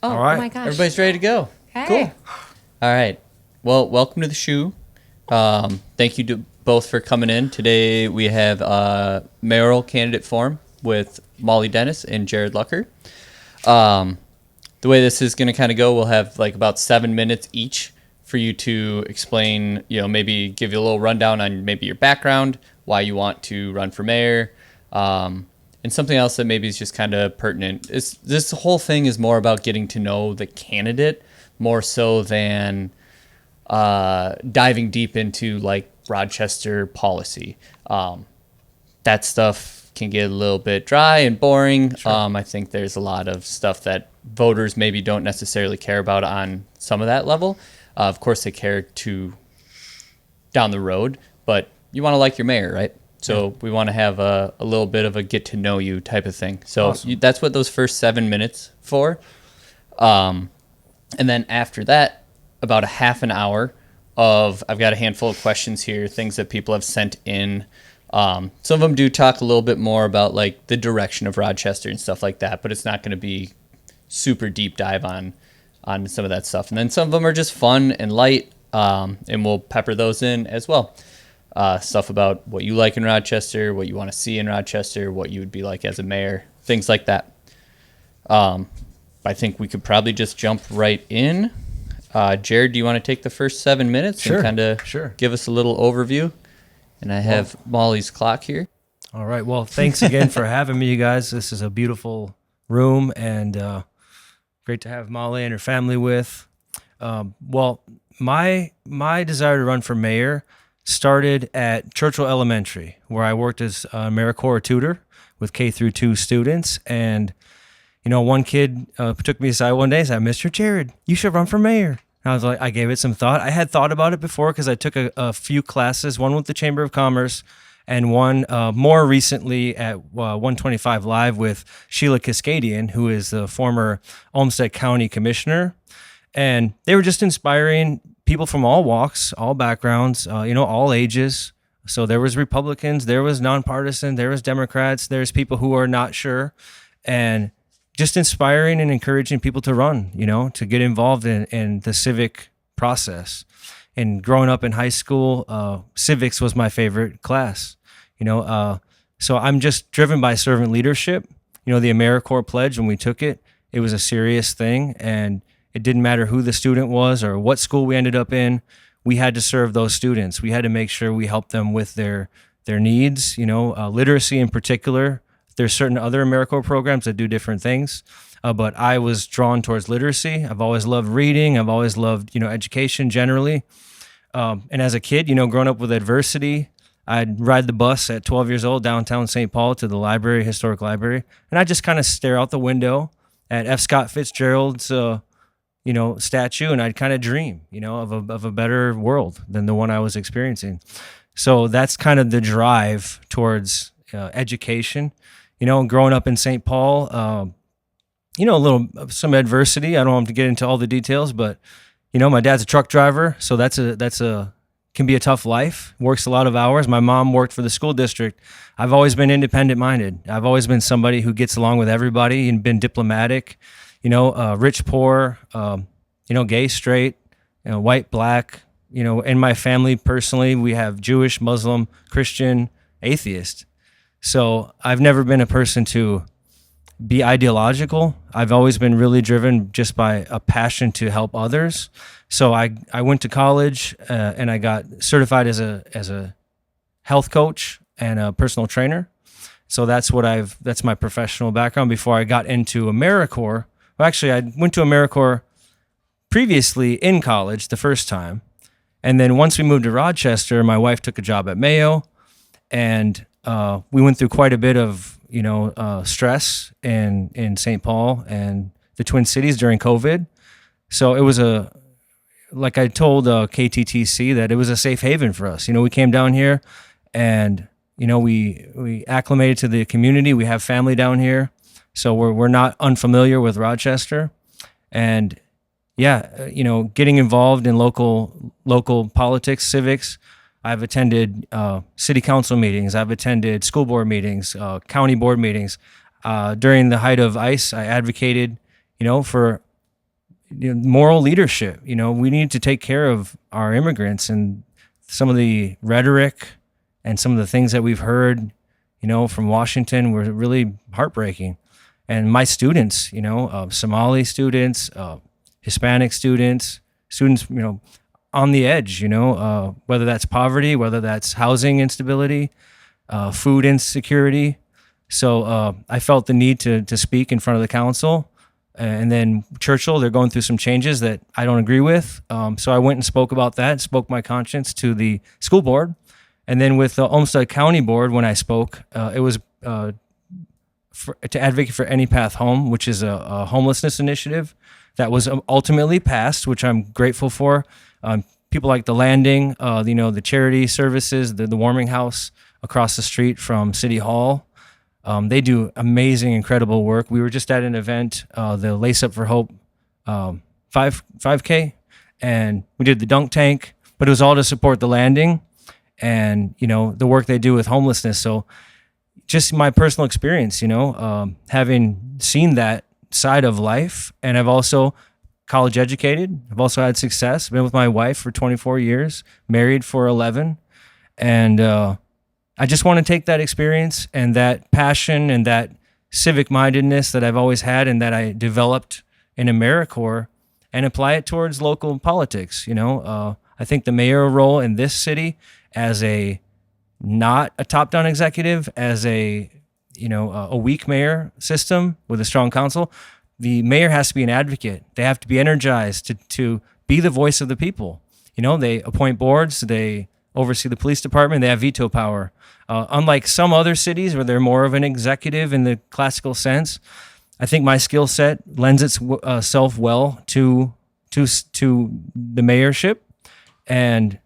All Oh right. my gosh. Everybody's ready to go. Hey. Cool. All right. Well, welcome to the shoe. Thank you to both for coming in. Today we have Mayoral candidate forum with Molly Dennis and Jerrod Lucker. The way this is going to kind of go, we'll have like about 7 minutes each for you to explain, maybe give you a little rundown on maybe your background, why you want to run for mayor, and something else that maybe is just kind of pertinent. This whole thing is more about getting to know the candidate more so than diving deep into like Rochester policy. That stuff can get a little bit dry and boring. Sure. I think there's a lot of stuff that voters maybe don't necessarily care about on some of that level. Of course, they care to down the road, but you want to like your mayor, right? So we want to have a little bit of a get to know you type of thing. So awesome. That's what those first 7 minutes for. And then after that, about a half an hour of, I've got a handful of questions here, things that people have sent in. Some of them do talk a little bit more about like the direction of Rochester and stuff like that, but it's not going to be super deep dive on some of that stuff. And then some of them are just fun and light, and we'll pepper those in as well. Stuff about what you like in Rochester, what you want to see in Rochester, what you would be like as a mayor, things like that. I think we could probably just jump right in. Jerrod, do you want to take the first 7 minutes and kind of give us a little overview? And I have Molly's clock here. All right. Well, thanks again for having me, you guys. This is a beautiful room and great to have Molly and her family with. Well, my desire to run for mayor started at Churchill Elementary, where I worked as a AmeriCorps tutor with K through 2 students. And, one kid took me aside one day and said, "Mr. Jerrod, you should run for mayor." And I was like, I gave it some thought. I had thought about it before because I took a few classes, one with the Chamber of Commerce and one more recently at 125 Live with Sheila Cascadian, who is the former Olmsted County Commissioner. And they were just inspiring people from all walks, all backgrounds, all ages. So there was Republicans, there was nonpartisan, there was Democrats, there's people who are not sure. And just inspiring and encouraging people to run, to get involved in the civic process. And growing up in high school, civics was my favorite class, So I'm just driven by servant leadership. The AmeriCorps pledge, when we took it, it was a serious thing. And it didn't matter who the student was or what school we ended up in. We had to serve those students. We had to make sure we helped them with their needs, literacy in particular. There's certain other AmeriCorps programs that do different things, but I was drawn towards literacy. I've always loved reading. I've always loved, education generally. And as a kid, growing up with adversity, I'd ride the bus at 12 years old downtown St. Paul to the library, historic library, and I'd just kind of stare out the window at F. Scott Fitzgerald's, statue, and I'd kind of dream, of a better world than the one I was experiencing. So that's kind of the drive towards education. Growing up in St. Paul, some adversity. I don't want to get into all the details, but my dad's a truck driver, so can be a tough life. Works a lot of hours. My mom worked for the school district. I've always been independent minded. I've always been somebody who gets along with everybody and been diplomatic. Rich, poor, gay, straight, white, black. In my family personally, we have Jewish, Muslim, Christian, atheist. So I've never been a person to be ideological. I've always been really driven just by a passion to help others. So I went to college and I got certified as a health coach and a personal trainer. So that's my professional background before I got into AmeriCorps. Well, actually, I went to AmeriCorps previously in college the first time. And then once we moved to Rochester, my wife took a job at Mayo, and we went through quite a bit of stress in St. Paul and the Twin Cities during COVID. So it was like I told KTTC that it was a safe haven for us. We came down here, and we acclimated to the community. We have family down here, so we're not unfamiliar with Rochester, and getting involved in local politics, civics. I've attended city council meetings. I've attended school board meetings, county board meetings. During the height of ICE, I advocated, for moral leadership. We need to take care of our immigrants, and some of the rhetoric and some of the things that we've heard, from Washington were really heartbreaking. And my students, Somali students, Hispanic students, on the edge, whether that's poverty, whether that's housing instability, food insecurity. So I felt the need to speak in front of the council. And then Churchill, they're going through some changes that I don't agree with. So I went and spoke about that, spoke my conscience to the school board. And then with the Olmsted County Board, when I spoke, it was to advocate for Any Path Home, which is a homelessness initiative that was ultimately passed, which I'm grateful for. People like The Landing, the charity services, the warming house across the street from City Hall. They do amazing, incredible work. We were just at an event, the Lace Up for Hope 5K, and we did the dunk tank, but it was all to support The Landing and, the work they do with homelessness. So just my personal experience, having seen that side of life, and I've also college educated. I've also had success. Been with my wife for 24 years, married for 11, and I just want to take that experience and that passion and that civic mindedness that I've always had and that I developed in AmeriCorps and apply it towards local politics. I think the mayoral role in this city, as not a top-down executive, as a weak mayor system with a strong council, the mayor has to be an advocate. They have to be energized to be the voice of the people. They appoint boards, they oversee the police department, they have veto power. Unlike some other cities where they're more of an executive in the classical sense, I think my skill set lends itself well to the mayorship. And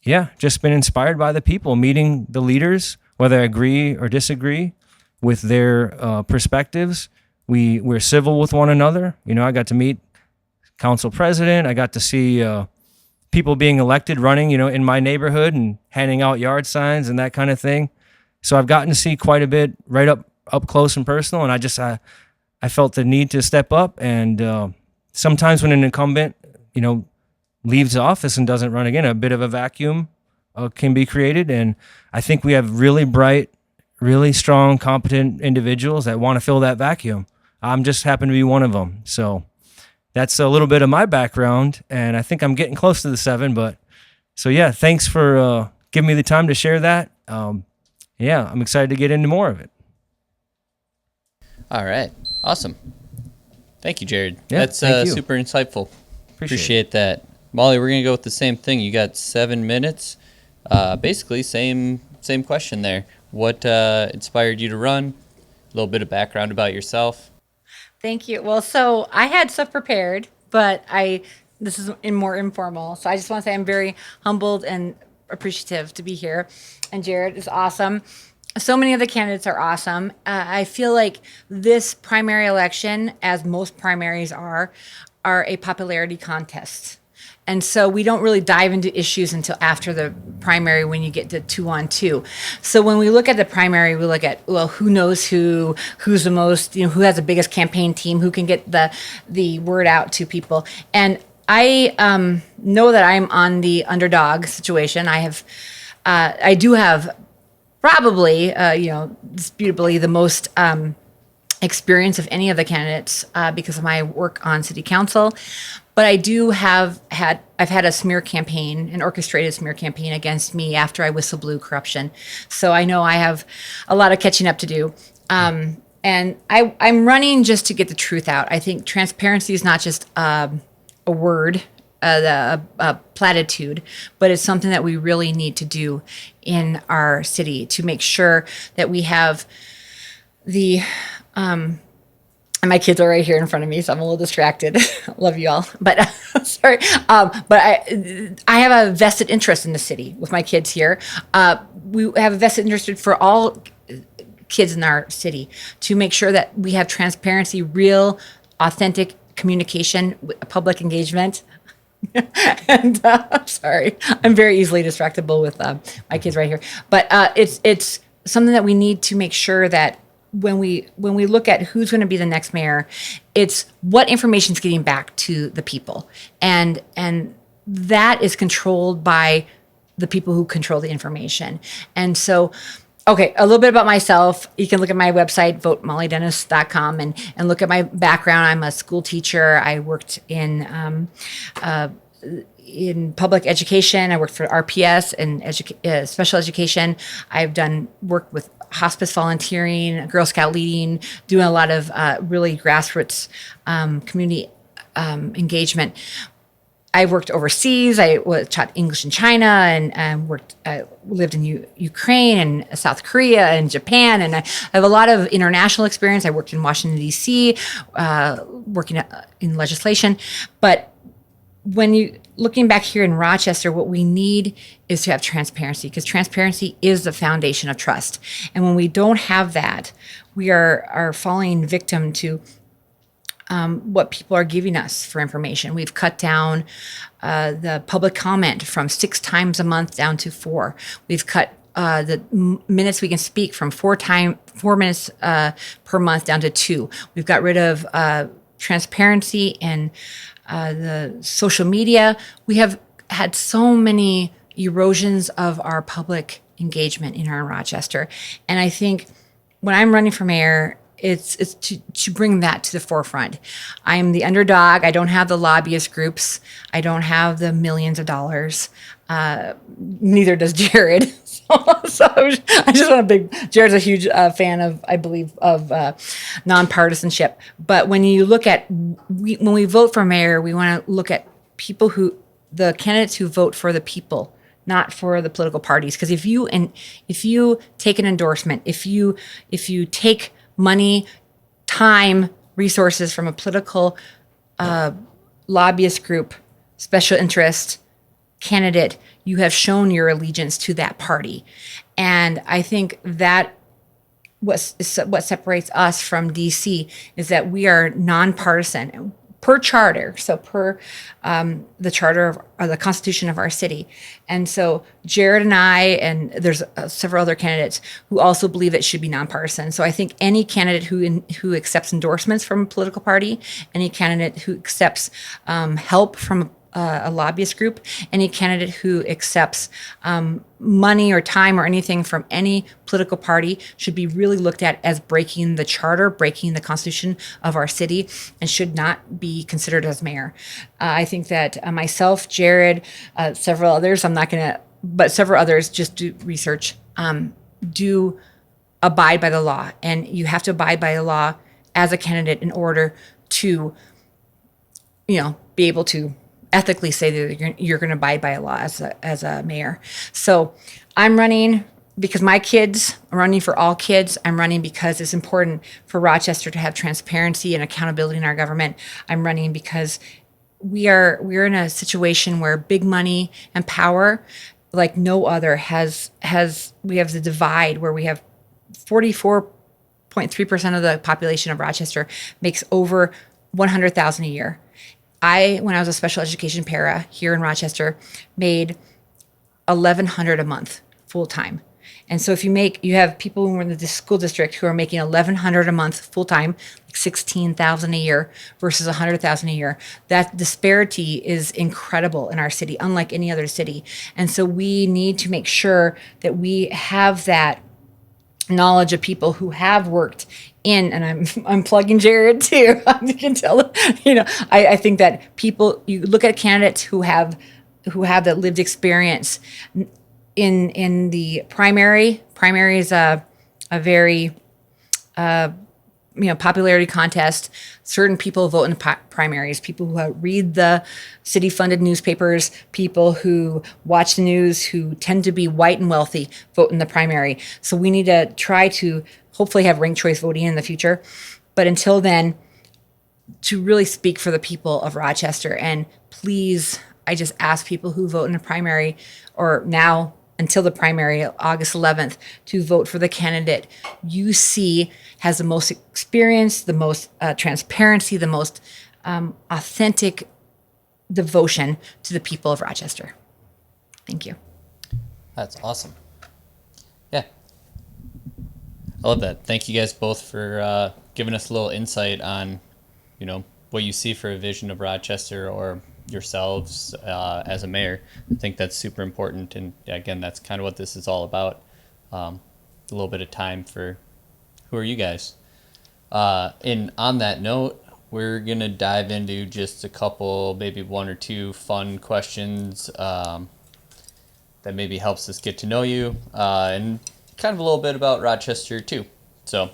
yeah, just been inspired by the people, meeting the leaders, whether I agree or disagree with their perspectives. We're civil with one another. I got to meet council president. I got to see people being elected, running, in my neighborhood and handing out yard signs and that kind of thing. So I've gotten to see quite a bit right up close and personal. And I felt the need to step up. And sometimes when an incumbent, leaves office and doesn't run again, a bit of a vacuum can be created. And I think we have really bright, really strong, competent individuals that want to fill that vacuum. I'm just happen to be one of them. So that's a little bit of my background, and I think I'm getting close to the 7. But so yeah, thanks for giving me the time to share that. Yeah, I'm excited to get into more of it. All right, awesome. Thank you, Jerrod. Yeah, that's thank you. super insightful. Appreciate that. Molly, we're gonna go with the same thing. You got 7 minutes. Basically, same question there. What inspired you to run? A little bit of background about yourself. Thank you. Well, so I had stuff prepared, but this is more informal. So I just want to say I'm very humbled and appreciative to be here. And Jerrod is awesome. So many of the candidates are awesome. I feel like this primary election, as most primaries are a popularity contest. And so we don't really dive into issues until after the primary when you get to 2-on-2. So when we look at the primary, we look at, well, who knows who's the most, who has the biggest campaign team, who can get the word out to people. And I know that I'm on the underdog situation. I do have probably, disputably the most experience of any of the candidates because of my work on city council. But I do I've had a smear campaign, an orchestrated smear campaign against me after I whistle blew corruption. So I know I have a lot of catching up to do. And I'm running just to get the truth out. I think transparency is not just a word, a platitude, but it's something that we really need to do in our city to make sure that we have the and my kids are right here in front of me, so I'm a little distracted. Love you all, but sorry. But I have a vested interest in the city with my kids here. We have a vested interest for all kids in our city to make sure that we have transparency, real, authentic communication, public engagement. And sorry, I'm very easily distractible with my kids right here. But it's something that we need to make sure that when we look at who's going to be the next mayor, it's what information is getting back to the people, and that is controlled by the people who control the information. And so, okay, a little bit about myself. You can look at my website, votemollydennis.com, and look at my background. I'm a school teacher. I worked in public education. I worked for RPS and special education. I've done work with hospice volunteering, Girl Scout leading, doing a lot of really grassroots community engagement. I worked overseas. I taught English in China and lived in Ukraine and South Korea and Japan. And I have a lot of international experience. I worked in Washington, D.C., working in legislation. But looking back here in Rochester, what we need is to have transparency, because transparency is the foundation of trust. And when we don't have that, we are falling victim to what people are giving us for information. We've cut down the public comment from 6 times a month down to 4. We've cut the minutes we can speak from 4 minutes per month down to 2. We've got rid of transparency and the social media. We have had so many erosions of our public engagement in our Rochester. And I think when I'm running for mayor, it's to bring that to the forefront. I'm the underdog. I don't have the lobbyist groups. I don't have the millions of dollars. Neither does Jerrod. So I just want Jerrod's a huge fan of, I believe, of nonpartisanship. But when you look at, when we vote for mayor, we want to look at the candidates who vote for the people, not for the political parties. Because if you take an endorsement, if you take money, time, resources from a political lobbyist group, special interest candidate, you have shown your allegiance to that party. And I think that what separates us from DC is that we are nonpartisan per charter, so per the charter or the Constitution of our city. And so Jerrod and I, and there's several other candidates who also believe it should be nonpartisan. So I think any candidate who accepts endorsements from a political party, any candidate who accepts help from a lobbyist group, any candidate who accepts money or time or anything from any political party should be really looked at as breaking the charter, breaking the Constitution of our city, and should not be considered as mayor. I think that myself, Jerrod, several others, but several others just do research, do abide by the law. And you have to abide by the law as a candidate in order to, be able to ethically say that you're going to abide by a law as a mayor. So I'm running because my kids, I'm running for all kids. I'm running because it's important for Rochester to have transparency and accountability in our government. I'm running because we're in a situation where big money and power, like no other, we have the divide where we have 44.3% of the population of Rochester makes over $100,000 a year. When I was a special education para here in Rochester, made $1,100 a month full time. And so if you have people who are in the school district who are making $1,100 a month full time, like $16,000 a year versus $100,000 a year, that disparity is incredible in our city, unlike any other city. And so we need to make sure that we have that knowledge of people who have worked in, and I'm plugging Jerrod too. You can tell, I think that you look at candidates who have that lived experience in the primary. Primary is a very popularity contest. Certain people vote in the primaries. People who read the city-funded newspapers, people who watch the news, who tend to be white and wealthy, vote in the primary. So we need to try to hopefully have ranked choice voting in the future. But until then, to really speak for the people of Rochester. And please, I just ask people who vote in the primary, or now until the primary, August 11th, to vote for the candidate you see has the most experience, the most transparency, the most authentic devotion to the people of Rochester. Thank you. That's awesome. Yeah. I love that. Thank you guys both for giving us a little insight on, what you see for a vision of Rochester or yourselves as a mayor. I think that's super important. And again, that's kind of what this is all about. A little bit of time for who are you guys? And on that note, we're going to dive into just a couple, maybe one or two fun questions that maybe helps us get to know you and kind of a little bit about Rochester too. So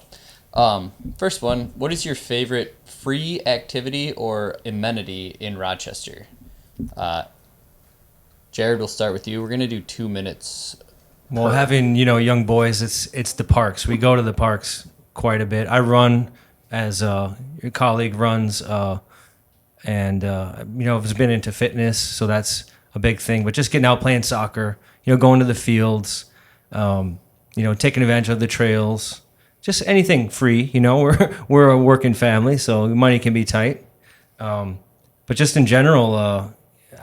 first one, what is your favorite free activity or amenity in Rochester? Jerrod, we'll start with you. We're going to do 2 minutes. Well, having, young boys, it's the parks. We go to the parks quite a bit. I run as your colleague runs, and I've been into fitness, so that's a big thing. But just getting out playing soccer, going to the fields, taking advantage of the trails, just anything free. We're a working family, so money can be tight. But just in general,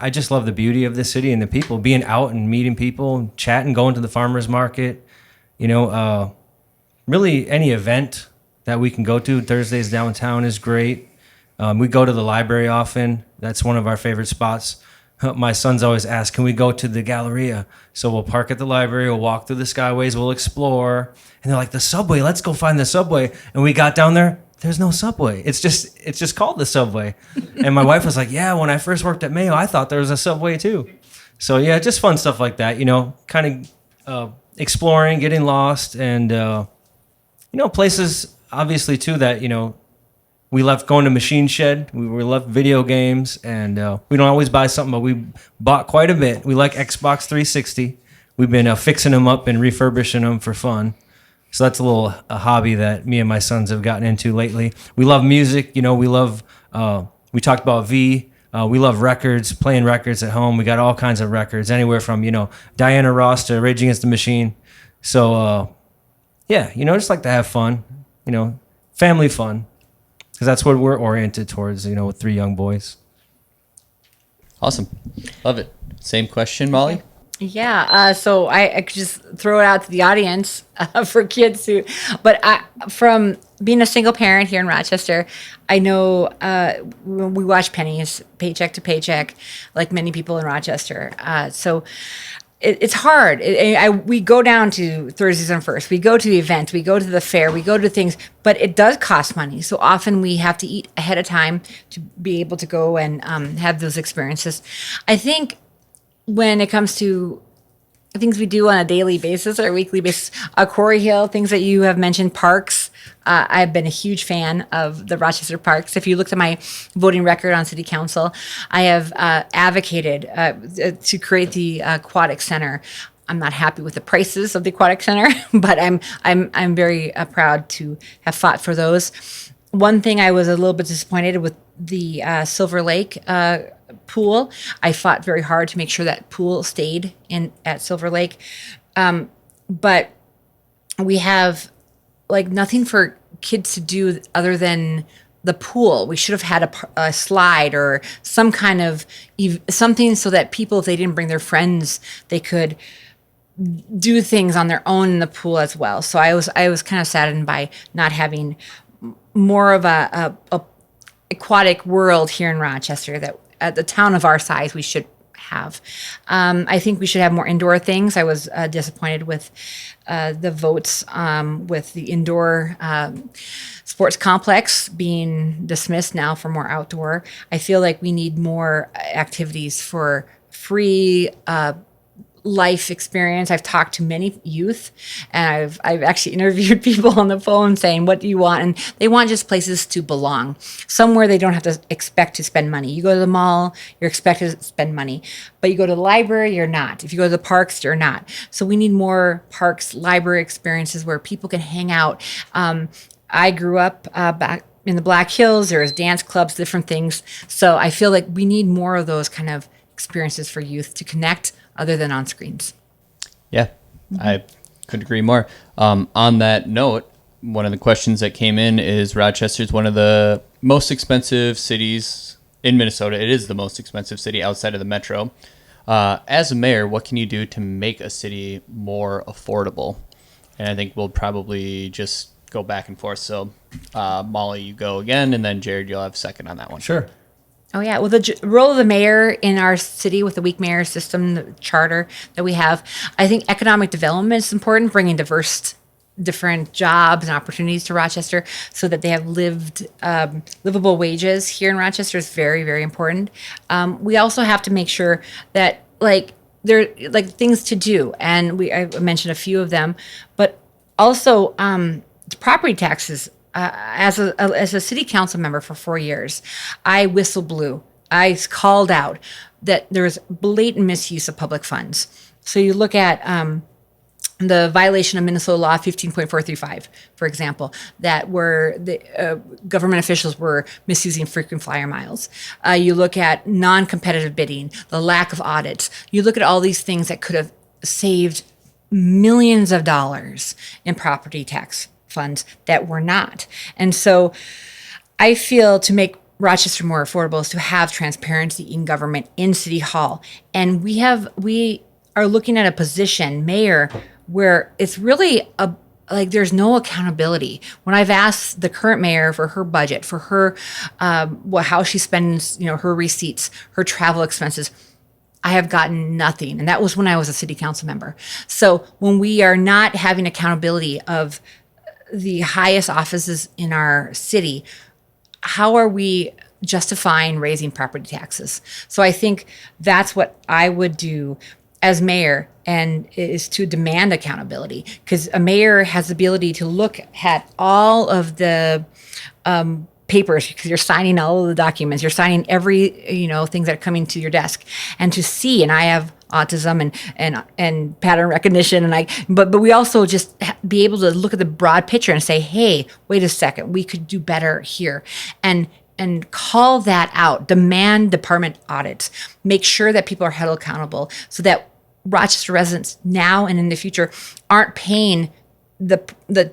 I just love the beauty of the city and the people, being out and meeting people, chatting, going to the farmers market, really any event that we can go to. Thursdays downtown is great. We go to the library often. That's one of our favorite spots. My sons always ask, can we go to the Galleria? So we'll park at the library, we'll walk through the skyways, we'll explore. And they're like, the subway, let's go find the subway. And we got down there, there's no subway. It's just called the subway. And my wife was like, yeah, when I first worked at Mayo, I thought there was a subway too. So yeah, just fun stuff like that, kind of exploring, getting lost, and, places obviously too that, we left going to Machine Shed. We left video games, and we don't always buy something, but we bought quite a bit. We like Xbox 360. We've been fixing them up and refurbishing them for fun. So that's a hobby that me and my sons have gotten into lately. We love music. We love, we talked about V. We love records, playing records at home. We got all kinds of records, anywhere from, Diana Ross to Rage Against the Machine. So, just like to have fun, family fun. Because that's what we're oriented towards, with 3 young boys. Awesome. Love it. Same question, Molly? Yeah, so I could just throw it out to the audience for kids who, but from being a single parent here in Rochester, I know we watch pennies, paycheck to paycheck, like many people in Rochester. So it's hard. We go down to Thursdays on First. We go to the event. We go to the fair. We go to things, but it does cost money. So often we have to eat ahead of time to be able to go and have those experiences. I think when it comes to things we do on a daily basis or a weekly basis, Quarry Hill, things that you have mentioned, parks. I've been a huge fan of the Rochester parks. If you looked at my voting record on city council, I have advocated to create the aquatic center. I'm not happy with the prices of the aquatic center, but I'm very proud to have fought for those. One thing I was a little bit disappointed with the Silver Lake pool. I fought very hard to make sure that pool stayed at Silver Lake. But we have nothing for kids to do other than the pool. We should have had a slide or some kind of something so that people, if they didn't bring their friends, they could do things on their own in the pool as well. So I was kind of saddened by not having more of a aquatic world here in Rochester that at the town of our size we should have. I think we should have more indoor things. I was disappointed with the votes with the indoor sports complex being dismissed now for more outdoor. I feel like we need more activities for free life experience. I've talked to many youth, and I've actually interviewed people on the phone saying, what do you want? And they want just places to belong, somewhere they don't have to expect to spend money. You go to the mall, you're expected to spend money, but you go to the library, you're not. If you go to the parks, you're not. So we need more parks, library experiences where people can hang out. I grew up back in the Black Hills. There's dance clubs, different things. So I feel like we need more of those kind of experiences for youth to connect other than on screens. Yeah, I couldn't agree more. On that note, one of the questions that came in is Rochester is one of the most expensive cities in Minnesota. It is the most expensive city outside of the metro. As a mayor, what can you do to make a city more affordable? And I think we'll probably just go back and forth. So, Molly, you go again, and then Jerrod, you'll have a second on that one. Sure. Oh yeah, well the role of the mayor in our city with the weak mayor system, the charter that we have, I think economic development is important, bringing different jobs and opportunities to Rochester so that they have livable wages here in Rochester is very, very important. We also have to make sure that there are things to do, and I mentioned a few of them, but also property taxes. As a city council member for 4 years, I whistle blew. I called out that there was blatant misuse of public funds. So you look at the violation of Minnesota Law 15.435, for example, that where the government officials were misusing frequent flyer miles. You look at non-competitive bidding, the lack of audits. You look at all these things that could have saved millions of dollars in property tax funds that were not. And so I feel to make Rochester more affordable is to have transparency in government in City Hall. And we are looking at a position, mayor, where it's really there's no accountability. When I've asked the current mayor for her budget, for her how she spends her receipts, her travel expenses, I have gotten nothing. And that was when I was a city council member. So when we are not having accountability of the highest offices in our city, how are we justifying raising property taxes? So I think that's what I would do as mayor, and is to demand accountability, because a mayor has the ability to look at all of the papers, because you're signing all of the documents, you're signing every things that are coming to your desk, and to see. And I have autism and pattern recognition, but we also just be able to look at the broad picture and say, hey, wait a second, we could do better here, and call that out, demand department audits, make sure that people are held accountable, so that Rochester residents now and in the future aren't paying the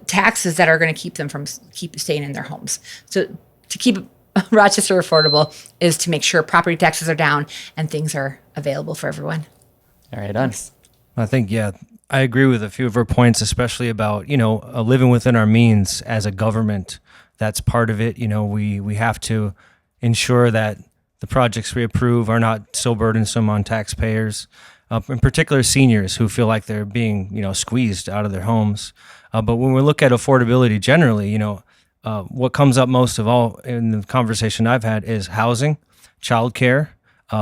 taxes that are going to keep them from staying in their homes. So to keep Rochester affordable is to make sure property taxes are down and things are available for everyone. All right, on. I think, I agree with a few of her points, especially about, living within our means as a government. That's part of it. We have to ensure that the projects we approve are not so burdensome on taxpayers, in particular seniors who feel like they're being, squeezed out of their homes. But when we look at affordability generally, what comes up most of all in the conversation I've had is housing, childcare.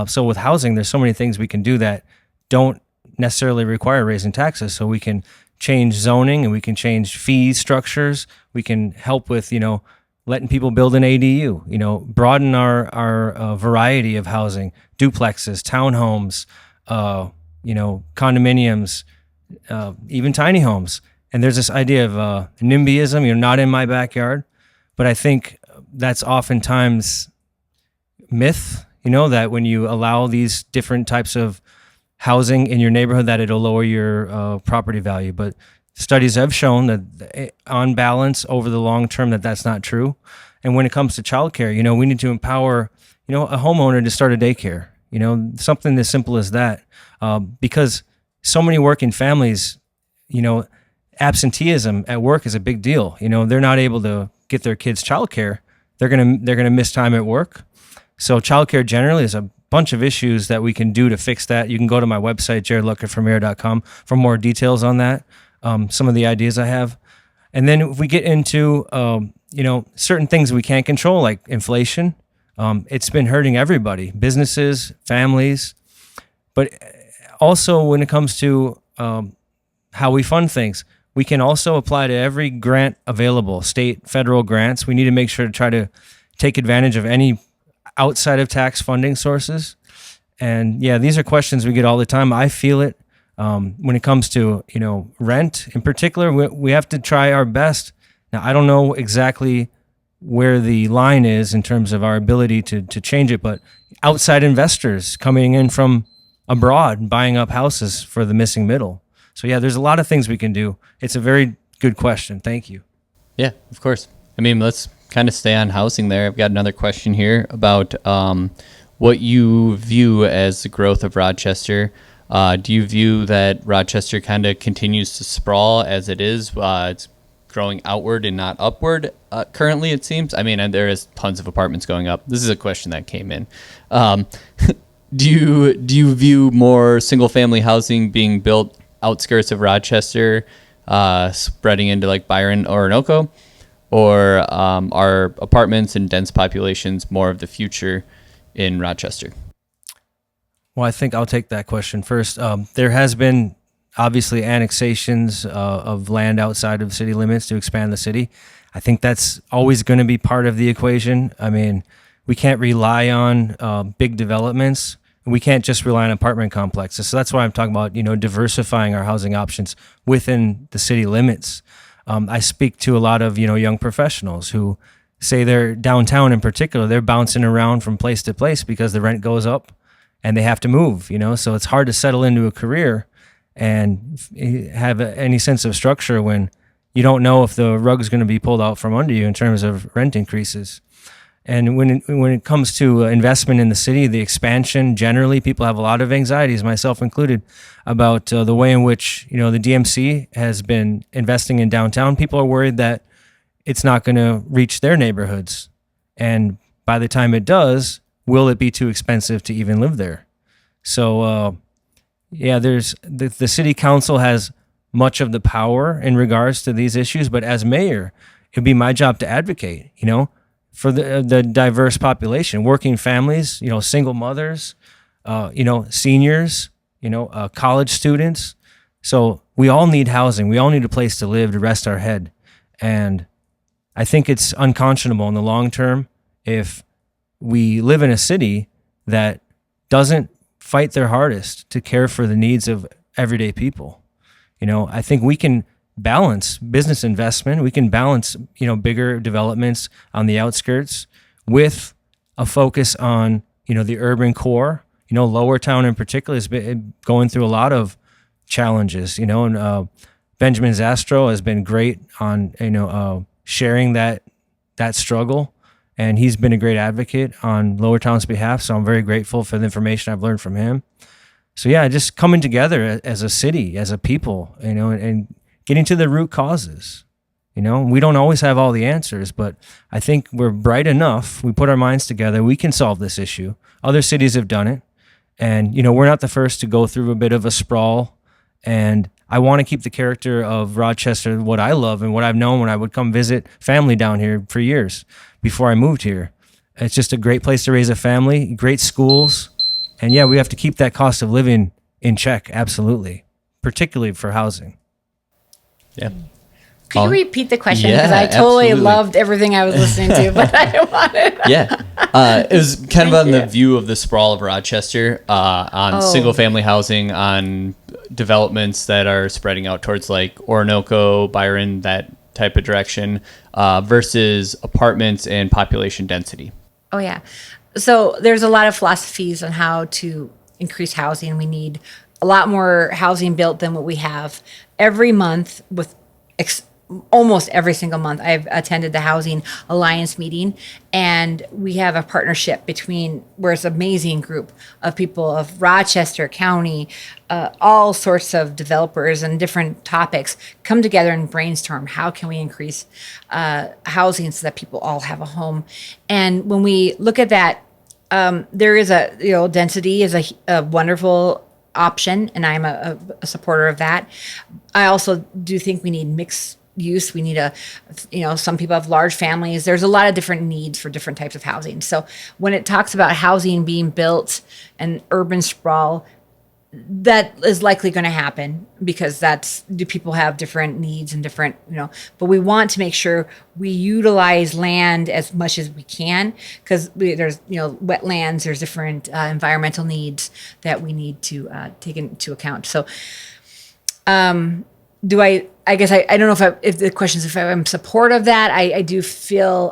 So with housing, there's so many things we can do that don't necessarily require raising taxes. So we can change zoning, and we can change fee structures. We can help with, letting people build an ADU, broaden our variety of housing, duplexes, townhomes, condominiums, even tiny homes. And there's this idea of NIMBYism, not in my backyard. But I think that's oftentimes myth, that when you allow these different types of housing in your neighborhood, that it'll lower your property value. But studies have shown that on balance over the long term, that's not true. And when it comes to childcare, we need to empower, a homeowner to start a daycare, something as simple as that. Because so many working families, absenteeism at work is a big deal. They're not able to get their kids childcare. They're gonna miss time at work. So childcare generally is a bunch of issues that we can do to fix that. You can go to my website, jerrodluckerformayor.com, for more details on that. Some of the ideas I have. And then if we get into, certain things we can't control, like inflation, it's been hurting everybody, businesses, families. But also when it comes to how we fund things, we can also apply to every grant available, state, federal grants. We need to make sure to try to take advantage of any outside of tax funding sources. And these are questions we get all the time. I feel it when it comes to, rent in particular. We have to try our best. Now, I don't know exactly where the line is in terms of our ability to change it, but outside investors coming in from abroad, buying up houses for the missing middle. So there's a lot of things we can do. It's a very good question. Thank you. Yeah, of course. Let's kind of stay on housing there. I've got another question here about what you view as the growth of Rochester. Do you view that Rochester kind of continues to sprawl as it is? It's growing outward and not upward currently, it seems. I mean, and there is tons of apartments going up. This is a question that came in. Do you view more single-family housing being built outskirts of Rochester, spreading into like Byron or Orinoco? Or are apartments and dense populations more of the future in Rochester? Well, I think I'll take that question first. There has been obviously annexations of land outside of city limits to expand the city. I think that's always going to be part of the equation. I mean, we can't rely on big developments. We can't just rely on apartment complexes. So that's why I'm talking about, diversifying our housing options within the city limits. I speak to a lot of, young professionals who say they're downtown in particular, they're bouncing around from place to place because the rent goes up and they have to move, so it's hard to settle into a career and have any sense of structure when you don't know if the rug's going to be pulled out from under you in terms of rent increases. And when it comes to investment in the city, the expansion, generally, people have a lot of anxieties, myself included, about the way in which, the DMC has been investing in downtown. People are worried that it's not going to reach their neighborhoods. And by the time it does, will it be too expensive to even live there? So, there's the city council has much of the power in regards to these issues. But as mayor, it'd be my job to advocate, for the diverse population, working families, single mothers, seniors, college students. So we all need housing. We all need a place to live, to rest our head. And I think it's unconscionable in the long term if we live in a city that doesn't fight their hardest to care for the needs of everyday people. I think we can balance business investment. We can balance, bigger developments on the outskirts with a focus on, the urban core. Lower Town in particular has been going through a lot of challenges, and Benjamin Zastro has been great on, sharing that struggle. And he's been a great advocate on Lower Town's behalf. So I'm very grateful for the information I've learned from him. So yeah, just coming together as a city, as a people, and getting to the root causes. We don't always have all the answers, but I think we're bright enough. We put our minds together. We can solve this issue. Other cities have done it. And, we're not the first to go through a bit of a sprawl. And I want to keep the character of Rochester, what I love and what I've known when I would come visit family down here for years before I moved here. It's just a great place to raise a family, great schools. And yeah, we have to keep that cost of living in check. Absolutely. Particularly for housing. Yeah. Could you repeat the question? Yeah, Because I totally absolutely. loved everything I was listening to, but I didn't want it. Yeah. It was kind of on you. the view of the sprawl of Rochester, on single family housing, on developments that are spreading out towards like Orinoco, Byron, that type of direction, versus apartments and population density. Oh, yeah. So there's a lot of philosophies on how to increase housing. We need a lot more housing built than what we have. Every month, with almost every single month, I've attended the Housing Alliance meeting, and we have a partnership between, where it's an amazing group of people of Rochester County, all sorts of developers and different topics come together and brainstorm how can we increase housing so that people all have a home. And when we look at that, there is density is a wonderful option, and I'm a supporter of that. I also do think we need mixed use. We need some people have large families. There's a lot of different needs for different types of housing. So when it talks about housing being built and urban sprawl, that is likely going to happen because do people have different needs and different, but we want to make sure we utilize land as much as we can, because there's, wetlands, there's different environmental needs that we need to take into account. So, I guess I don't know if the question is if I'm support of that. I do feel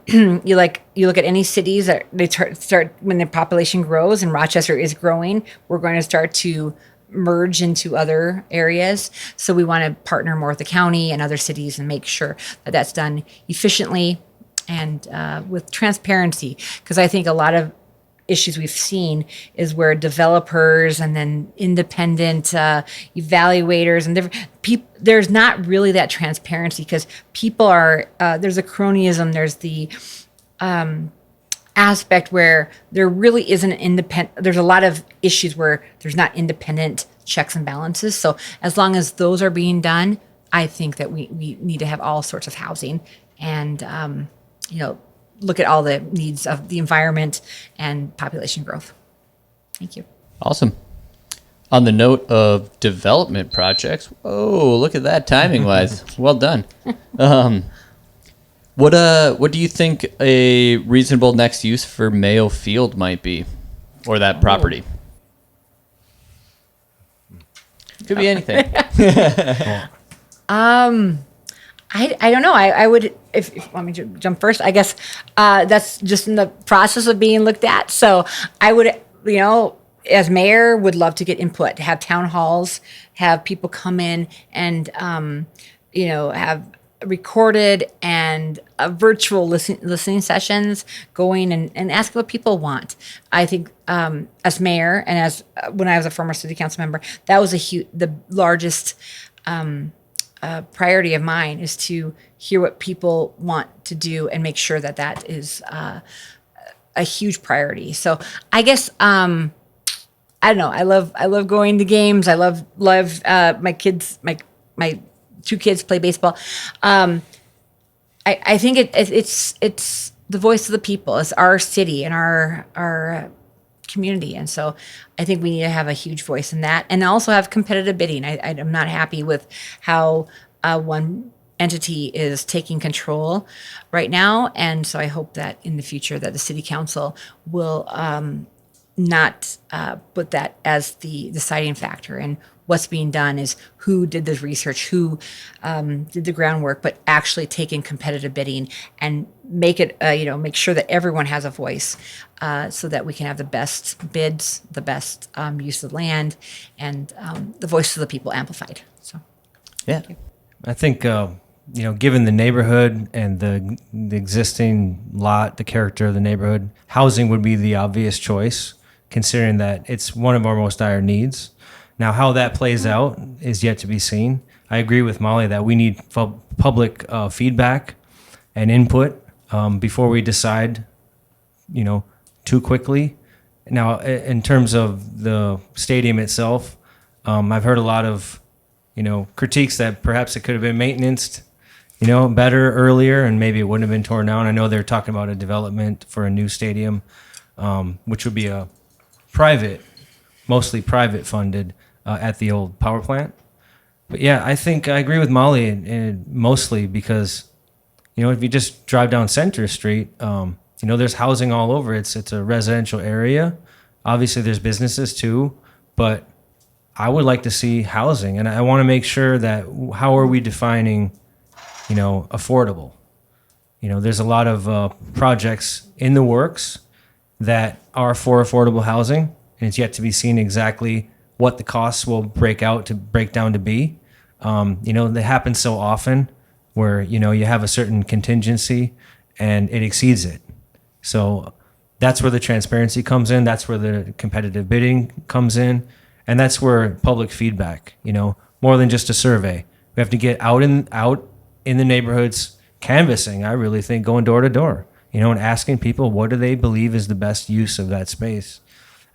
you look at any cities that they start when their population grows, and Rochester is growing. We're going to start to merge into other areas. So we want to partner more with the county and other cities and make sure that that's done efficiently and with transparency, because I think a lot of issues we've seen is where developers and then independent evaluators and different people, there's not really that transparency because people are, there's a cronyism, there's the aspect where there really isn't an independent, there's a lot of issues where there's not independent checks and balances. So as long as those are being done, I think that we need to have all sorts of housing and, look at all the needs of the environment and population growth. Thank you. Awesome. On the note of development projects, oh, look at that timing wise. Well done. What do you think a reasonable next use for Mayo Field might be, or that property? Could be anything. I don't know. I would, if you want me to jump first, I guess that's just in the process of being looked at. So I would, as mayor, would love to get input, have town halls, have people come in and, have recorded and virtual listening sessions going and ask what people want. I think as mayor and as when I was a former city council member, that was the largest priority of mine is to hear what people want to do and make sure that is a huge priority. So I guess I don't know. I love going to games. I love my kids. My 2 kids play baseball. I think it's the voice of the people. It's our city and our community, and so I think we need to have a huge voice in that, and also have competitive bidding. I'm not happy with how one entity is taking control right now, and so I hope that in the future that the city council will not put that as the deciding factor. And what's being done is who did the research, who did the groundwork, but actually take in competitive bidding and make it, make sure that everyone has a voice so that we can have the best bids, the best use of land, and the voice of the people amplified. So, yeah. I think, given the neighborhood and the existing lot, the character of the neighborhood, housing would be the obvious choice, considering that it's one of our most dire needs. Now, how that plays out is yet to be seen. I agree with Molly that we need public feedback and input before we decide, too quickly. Now, in terms of the stadium itself, I've heard a lot of, critiques that perhaps it could have been maintained, better earlier, and maybe it wouldn't have been torn down. I know they're talking about a development for a new stadium, which would be mostly private funded at the old power plant. But yeah, I think I agree with Molly and mostly because, if you just drive down Center Street, there's housing all over. It's a residential area. Obviously there's businesses too, but I would like to see housing, and I want to make sure that how are we defining, affordable? There's a lot of projects in the works that are for affordable housing, and it's yet to be seen exactly what the costs will break down to be. They happen so often where, you have a certain contingency and it exceeds it. So that's where the transparency comes in. That's where the competitive bidding comes in. And that's where public feedback, more than just a survey. We have to get out in the neighborhoods, canvassing, I really think, going door to door, and asking people what do they believe is the best use of that space.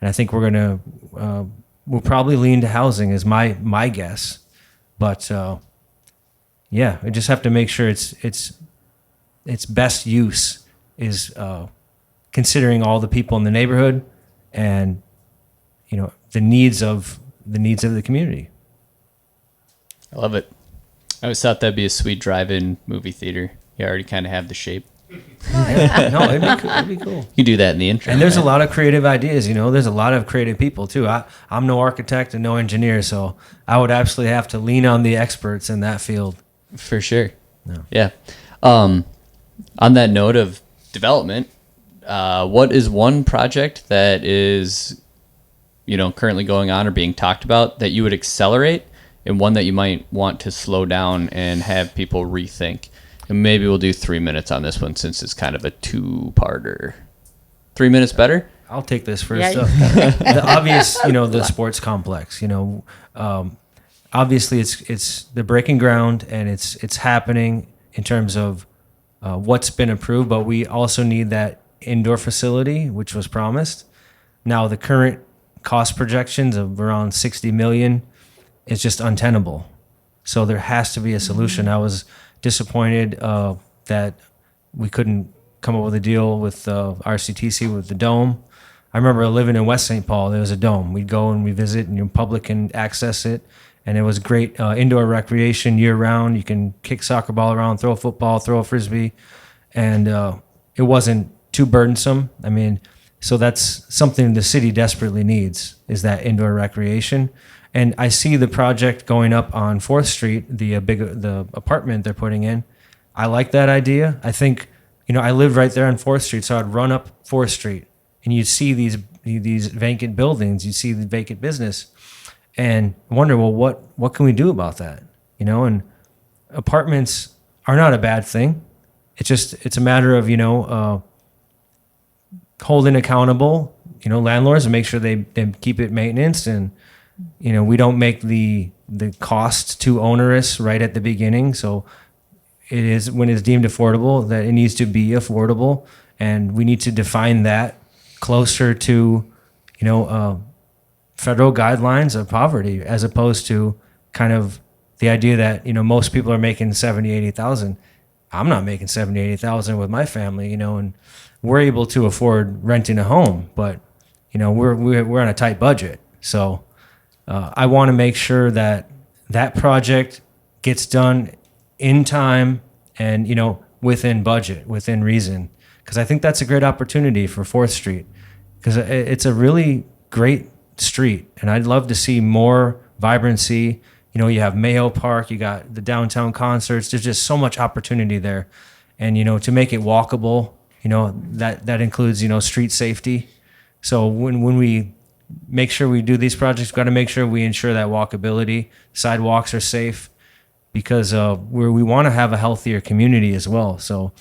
And I think we'll probably lean to housing is my guess. But we just have to make sure its best use is considering all the people in the neighborhood and the needs of the community. I love it. I always thought that'd be a sweet drive-in movie theater. You already kind of have the shape. No, it'd be cool. You do that in the intro. And there's a lot of creative ideas, there's a lot of creative people too. I'm no architect and no engineer, so I would absolutely have to lean on the experts in that field. For sure. No. Yeah. On that note of development, what is one project that is, currently going on or being talked about that you would accelerate, and one that you might want to slow down and have people rethink? And maybe we'll do 3 minutes on this one since it's kind of a 2-parter. 3 minutes better? I'll take this first. Yeah. The obvious, the sports complex. Obviously it's the breaking ground, and it's happening in terms of what's been approved. But we also need that indoor facility, which was promised. Now the current cost projections of around 60 million is just untenable. So there has to be a solution. I was disappointed that we couldn't come up with a deal with RCTC with the dome. I remember living in West St. Paul. There was a dome. We'd go and we visit, and the public can access it. And it was great indoor recreation year round. You can kick soccer ball around, throw a football, throw a frisbee, and it wasn't too burdensome. I mean, so that's something the city desperately needs, is that indoor recreation. And I see the project going up on 4th Street, the apartment they're putting in. I like that idea. I think, I lived right there on 4th Street, so I'd run up 4th Street, and you'd see these vacant buildings, you'd see the vacant business, and wonder, well, what can we do about that? And apartments are not a bad thing. It's a matter of, holding accountable, landlords, and make sure they keep it maintenance, and, we don't make the cost too onerous right at the beginning. So it is, when it's deemed affordable, that it needs to be affordable, and we need to define that closer to, federal guidelines of poverty, as opposed to kind of the idea that, most people are making 70, 80,000. I'm not making 70, 80,000 with my family, and we're able to afford renting a home, but, we're on a tight budget. So I want to make sure that project gets done in time and, within budget, within reason, because I think that's a great opportunity for 4th Street, because it's a really great street, and I'd love to see more vibrancy. You have Mayo Park, you got the downtown concerts. There's just so much opportunity there, and to make it walkable, that includes street safety. So when we make sure we do these projects, we've got to make sure we ensure that walkability, sidewalks are safe, because we want to have a healthier community as well. So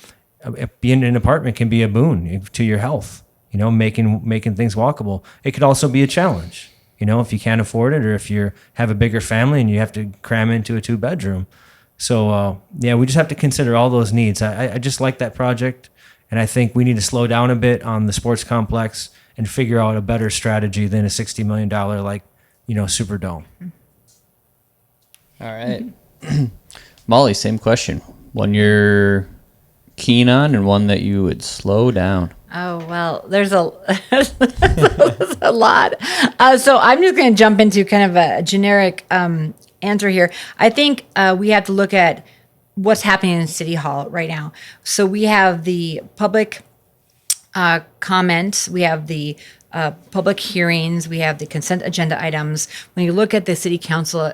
being in an apartment can be a boon to your health. Making things walkable. It could also be a challenge, if you can't afford it, or if you have a bigger family and you have to cram into a 2-bedroom. So, we just have to consider all those needs. I just like that project, and I think we need to slow down a bit on the sports complex and figure out a better strategy than a $60 million, Superdome. All right. Molly, same question. One you're keen on and one that you would slow down. Oh, well, there's a lot. So I'm just going to jump into kind of a generic answer here. I think we have to look at what's happening in City Hall right now. So we have the public comments, we have the public hearings, we have the consent agenda items. When you look at the City Council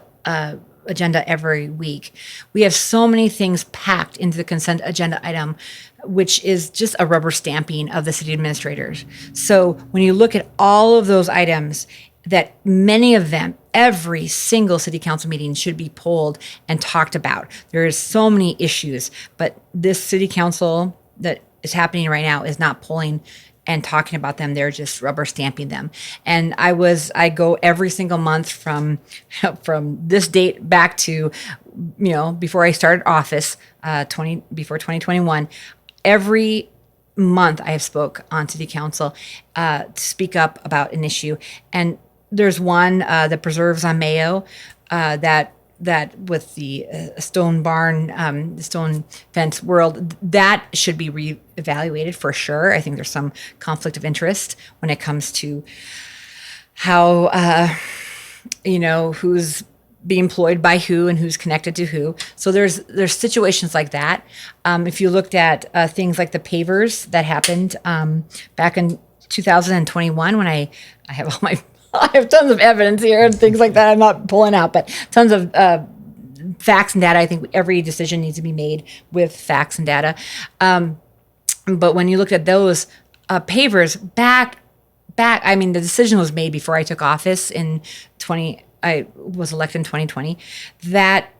agenda every week, we have so many things packed into the consent agenda item, which is just a rubber stamping of the city administrators. So when you look at all of those items, that many of them, every single city council meeting should be pulled and talked about. There is so many issues, but this city council that is happening right now is not pulling and talking about them. They're just rubber stamping them. And I go every single month from this date back to, before I started office, before 2021, every month I have spoke on city council to speak up about an issue. And there's one, the preserves on Mayo, that with the stone barn, the stone fence world, that should be reevaluated for sure. I think there's some conflict of interest when it comes to how, who's being employed by who and who's connected to who. So there's situations like that. If you looked at things like the pavers that happened back in 2021, when I have all my I have tons of evidence here and things like that I'm not pulling out, but tons of facts and data. I think every decision needs to be made with facts and data. But when you looked at those pavers back, I mean, the decision was made before I took office I was elected in 2020, that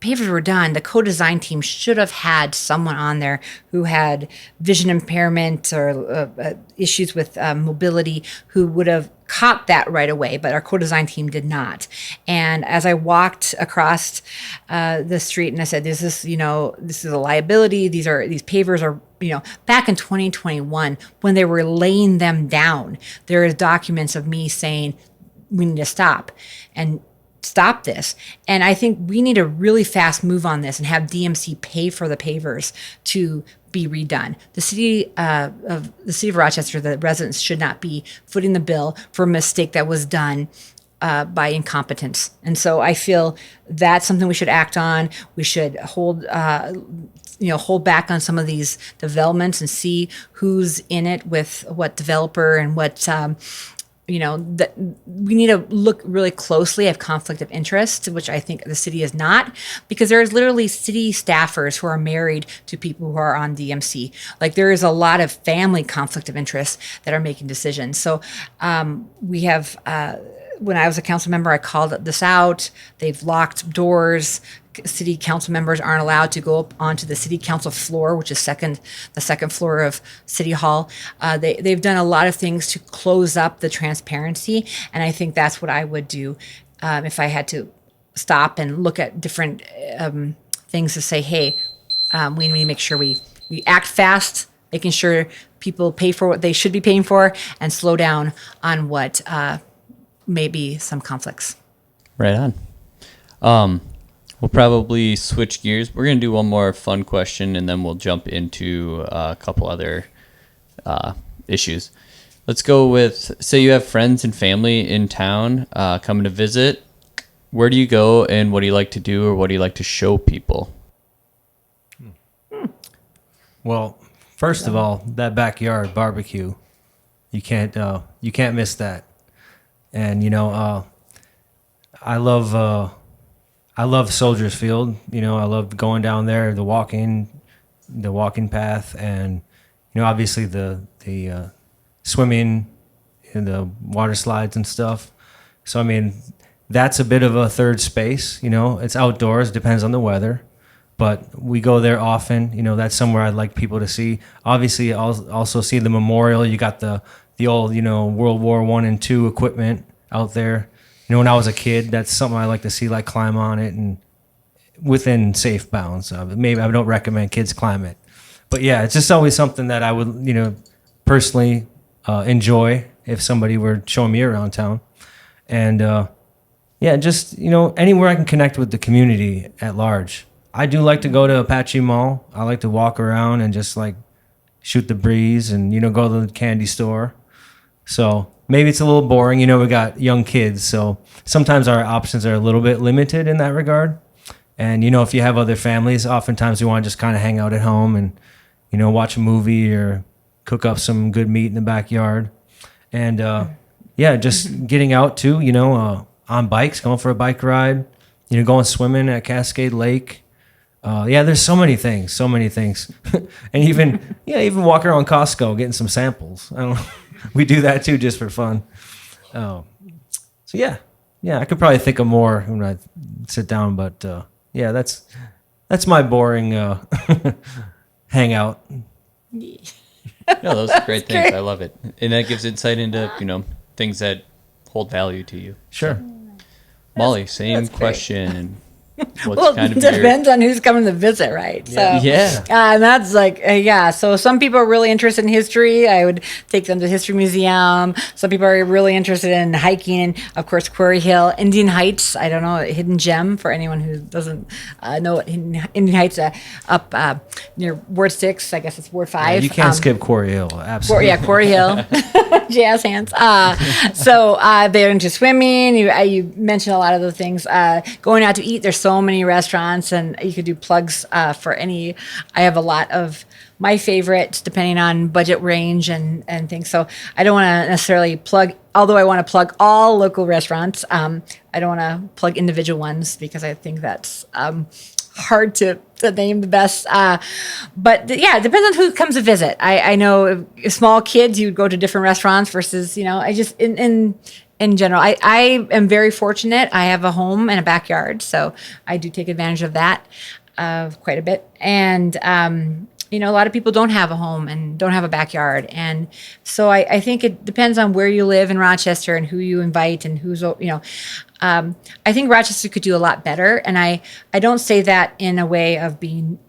pavers were done, the co-design team should have had someone on there who had vision impairment or issues with mobility, who would have caught that right away, but our co-design team did not. And as I walked across the street and I said, this is a liability. These pavers are, back in 2021, when they were laying them down, there is documents of me saying, we need to stop this. And I think we need a really fast move on this and have DMC pay for the pavers to be redone. The city of Rochester, the residents should not be footing the bill for a mistake that was done by incompetence. And so I feel that's something we should act on. We should hold back on some of these developments and see who's in it with what developer and what that we need to look really closely at conflict of interest, which I think the city is not, because there's literally city staffers who are married to people who are on DMC. Like, there is a lot of family conflict of interest that are making decisions. So we have, when I was a council member, I called this out. They've locked doors. City council members aren't allowed to go up onto the city council floor, which is the second floor of City Hall. They've done a lot of things to close up the transparency, and I think that's what I would do if I had to stop and look at different things to say, hey, we need to make sure we act fast, making sure people pay for what they should be paying for, and slow down on what may be some conflicts. Right on. We'll probably switch gears. We're going to do one more fun question, and then we'll jump into a couple other issues. Let's go with, say you have friends and family in town coming to visit. Where do you go, and what do you like to do, or what do you like to show people? Well, first of all, that backyard barbecue, you can't miss that. And I love Soldiers Field. I love going down there, the walking path, and obviously the swimming and the water slides and stuff. So I mean, that's a bit of a third space. It's outdoors, depends on the weather, but we go there often. That's somewhere I'd like people to see. Obviously, I'll also see the memorial. You got the old World War I and II equipment out there. When I was a kid, that's something I like to see, like climb on it and within safe bounds. Maybe I don't recommend kids climb it. But yeah, it's just always something that I would, personally enjoy if somebody were showing me around town. And just, anywhere I can connect with the community at large. I do like to go to Apache Mall. I like to walk around and just like shoot the breeze and, go to the candy store. So maybe it's a little boring. We got young kids, so sometimes our options are a little bit limited in that regard. And, if you have other families, oftentimes we want to just kind of hang out at home and, watch a movie or cook up some good meat in the backyard. And, just getting out too, on bikes, going for a bike ride, going swimming at Cascade Lake. There's so many things. And even walking around Costco, getting some samples. I don't know. We do that too, just for fun. I could probably think of more when I sit down, but that's my boring hangout. No, those are great things. Great. I love it, and that gives insight into things that hold value to you. Sure. Molly, same question. And well, it depends on who's coming to visit, right? Yeah. So, and that's like, so some people are really interested in history. I would take them to the History Museum. Some people are really interested in hiking. Of course, Quarry Hill, Indian Heights. I don't know, a hidden gem for anyone who doesn't know what Indian Heights up near Ward 6. I guess it's Ward 5. Yeah, you can't skip Quarry Hill, absolutely. Quarry Hill. Jazz hands. So they're into swimming. You mentioned a lot of the things. Going out to eat, there's so many restaurants, and you could do plugs for any. I have a lot of my favorites depending on budget range and things. So I don't want to necessarily plug, although I want to plug all local restaurants. I don't want to plug individual ones because I think that's hard to name the best. But yeah, it depends on who comes to visit. I know if small kids, you would go to different restaurants versus, I just, in general, I am very fortunate. I have a home and a backyard, so I do take advantage of that quite a bit. And, a lot of people don't have a home and don't have a backyard. And so I think it depends on where you live in Rochester and who you invite and who's, I think Rochester could do a lot better. And I don't say that in a way of being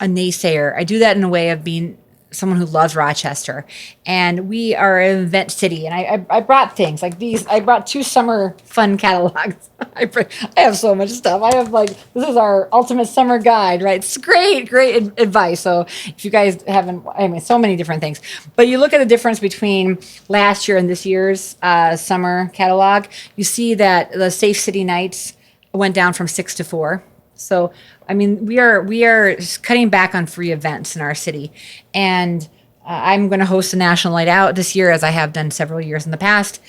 a naysayer. I do that in a way of being someone who loves Rochester. And we are an event city. And I brought things like these. I brought 2 summer fun catalogs. I have so much stuff. I have this is our ultimate summer guide, right? It's great advice. So if you guys haven't, so many different things. But you look at the difference between last year and this year's summer catalog, you see that the Safe City nights went down from 6 to 4. So, we are cutting back on free events in our city, and I'm going to host a national night out this year, as I have done several years in the past.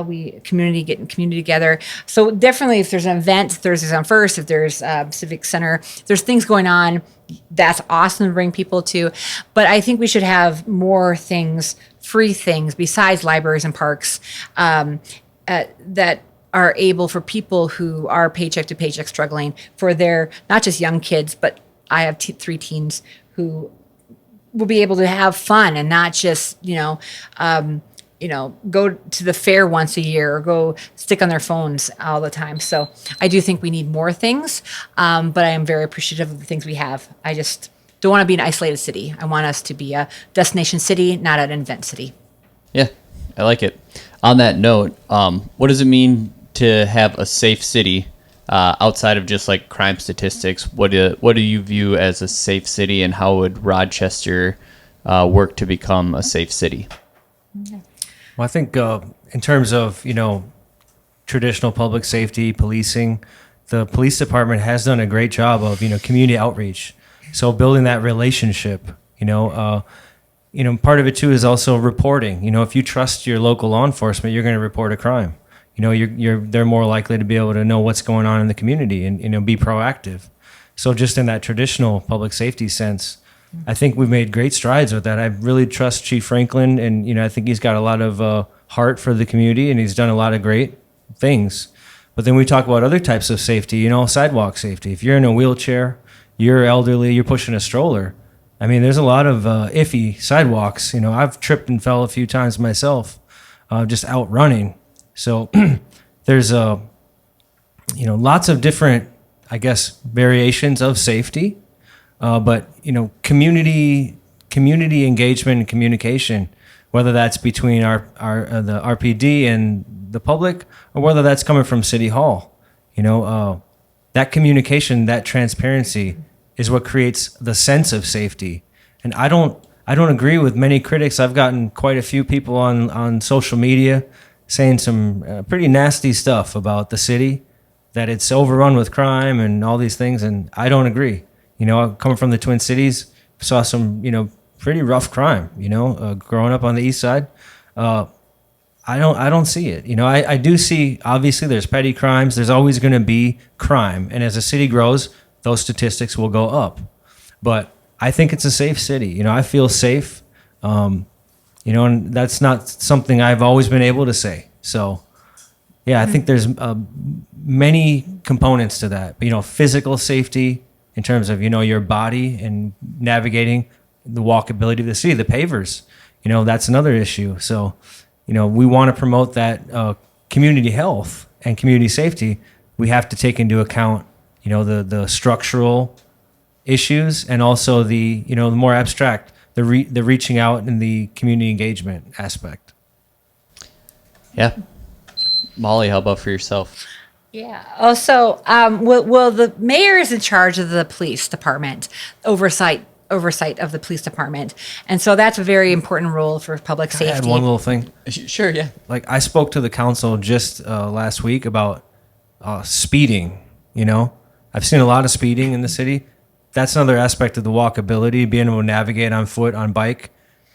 We getting community together. So definitely, if there's an event Thursdays on First, if there's Civic Center, there's things going on. That's awesome to bring people to. But I think we should have more things, free things besides libraries and parks that are able for people who are paycheck to paycheck struggling, for their, not just young kids, but I have 3 teens who will be able to have fun and not just, go to the fair once a year or go stick on their phones all the time. So I do think we need more things, but I am very appreciative of the things we have. I just don't want to be an isolated city. I want us to be a destination city, not an event city. Yeah, I like it. On that note, what does it mean to have a safe city outside of just like crime statistics? What do you view as a safe city, and how would Rochester work to become a safe city? Well, I think in terms of, traditional public safety, policing, the police department has done a great job of, community outreach. So building that relationship, part of it too is also reporting. If you trust your local law enforcement, you're going to report a crime. They're more likely to be able to know what's going on in the community and be proactive. So just in that traditional public safety sense, I think we've made great strides with that. I really trust Chief Franklin, and I think he's got a lot of heart for the community, and he's done a lot of great things. But then we talk about other types of safety, sidewalk safety. If you're in a wheelchair, you're elderly, you're pushing a stroller. There's a lot of iffy sidewalks. I've tripped and fell a few times myself, just out running. So there's lots of different, variations of safety, but community engagement and communication, whether that's between the RPD and the public, or whether that's coming from City Hall, that communication, that transparency is what creates the sense of safety. And I don't agree with many critics. I've gotten quite a few people on social media saying some pretty nasty stuff about the city, that it's overrun with crime and all these things, and I don't agree. Coming from the Twin Cities, saw some, pretty rough crime, growing up on the east side. I don't see it. I do see, obviously, there's petty crimes. There's always going to be crime, and as the city grows, those statistics will go up. But I think it's a safe city. I feel safe. And that's not something I've always been able to say. So, yeah, I think there's many components to that. Physical safety in terms of, your body and navigating the walkability of the city, the pavers, that's another issue. So, we want to promote that community health and community safety. We have to take into account, the structural issues, and also the more abstract, the reaching out and the community engagement aspect. Yeah. Molly, how about for yourself? Yeah. Also, well, the mayor is in charge of the police department, oversight of the police department. And so that's a very important role for public safety. I add one little thing. Sure, yeah. I spoke to the council just last week about speeding, I've seen a lot of speeding in the city. That's another aspect of the walkability, being able to navigate on foot, on bike.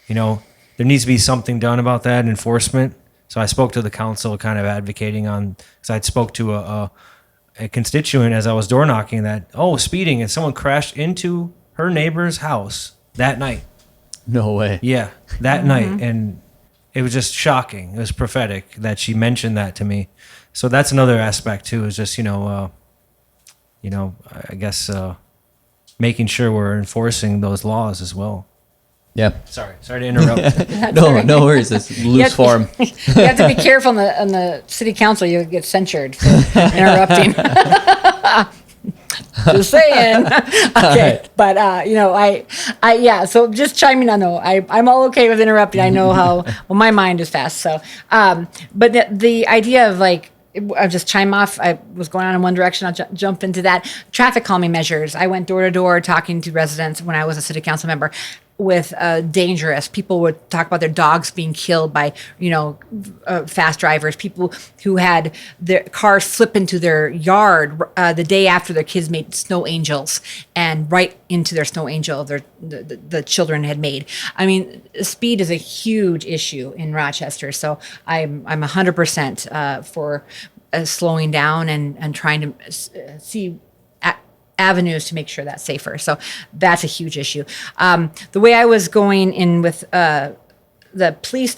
There needs to be something done about that, enforcement. So I spoke to the council kind of advocating on, because I spoke to a constituent as I was door knocking that, speeding, and someone crashed into her neighbor's house that night. No way. Yeah, that night. And it was just shocking. It was prophetic that she mentioned that to me. So that's another aspect too, is just, I guess making sure we're enforcing those laws as well. Yeah. Sorry to interrupt. No worries. It's loose form. You have to be careful on the city council. You'll get censured for interrupting. Just saying. Okay. But, so just chiming on though, I'm all okay with interrupting. I know my mind is fast. So, but the idea of I'll just chime off. I was going on in one direction. I'll jump into that. Traffic calming measures. I went door to door talking to residents when I was a city council member with dangerous. People would talk about their dogs being killed by, fast drivers. People who had their cars slip into their yard the day after their kids made snow angels and right into their snow angel the children had made. I mean, speed is a huge issue in Rochester. So I'm 100% for slowing down and trying to see avenues to make sure that's safer. So that's a huge issue. The way I was going in with the police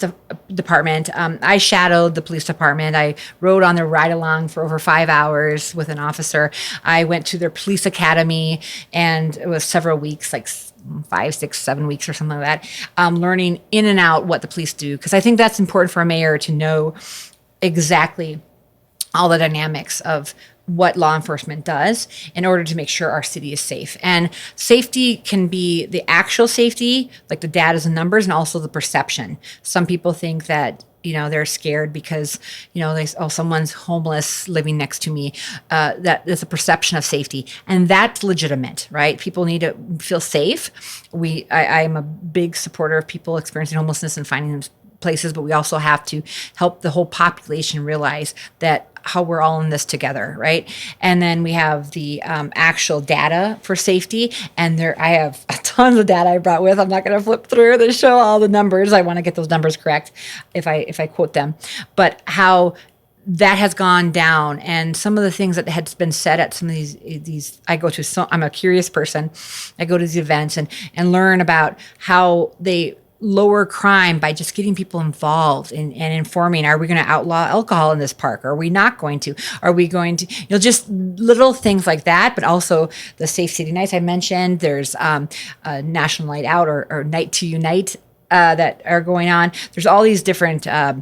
department, I shadowed the police department. I rode on their ride along for over 5 hours with an officer. I went to their police academy, and it was several weeks, like 5, 6, 7 weeks or something like that, learning in and out what the police do. Because I think that's important for a mayor to know exactly all the dynamics of what law enforcement does in order to make sure our city is safe. And safety can be the actual safety, like the data and numbers, and also the perception. Some people think that, they're scared because, someone's homeless living next to me. That is a perception of safety. And that's legitimate, right? People need to feel safe. I'm a big supporter of people experiencing homelessness and finding them places, but we also have to help the whole population realize that how we're all in this together, right? And then we have the actual data for safety, and I have tons of data I brought with. I'm not going to flip through to show all the numbers. I want to get those numbers correct if I quote them, but how that has gone down, and some of the things that had been said at some of these I go to. So I'm a curious person. I go to these events and learn about how they lower crime by just getting people involved and informing. Are we going to outlaw alcohol in this park? Are we not going to? Are we going to, just little things like that, but also the Safe City Nights I mentioned. There's a National Night Out or Night to Unite that are going on. There's all these different, my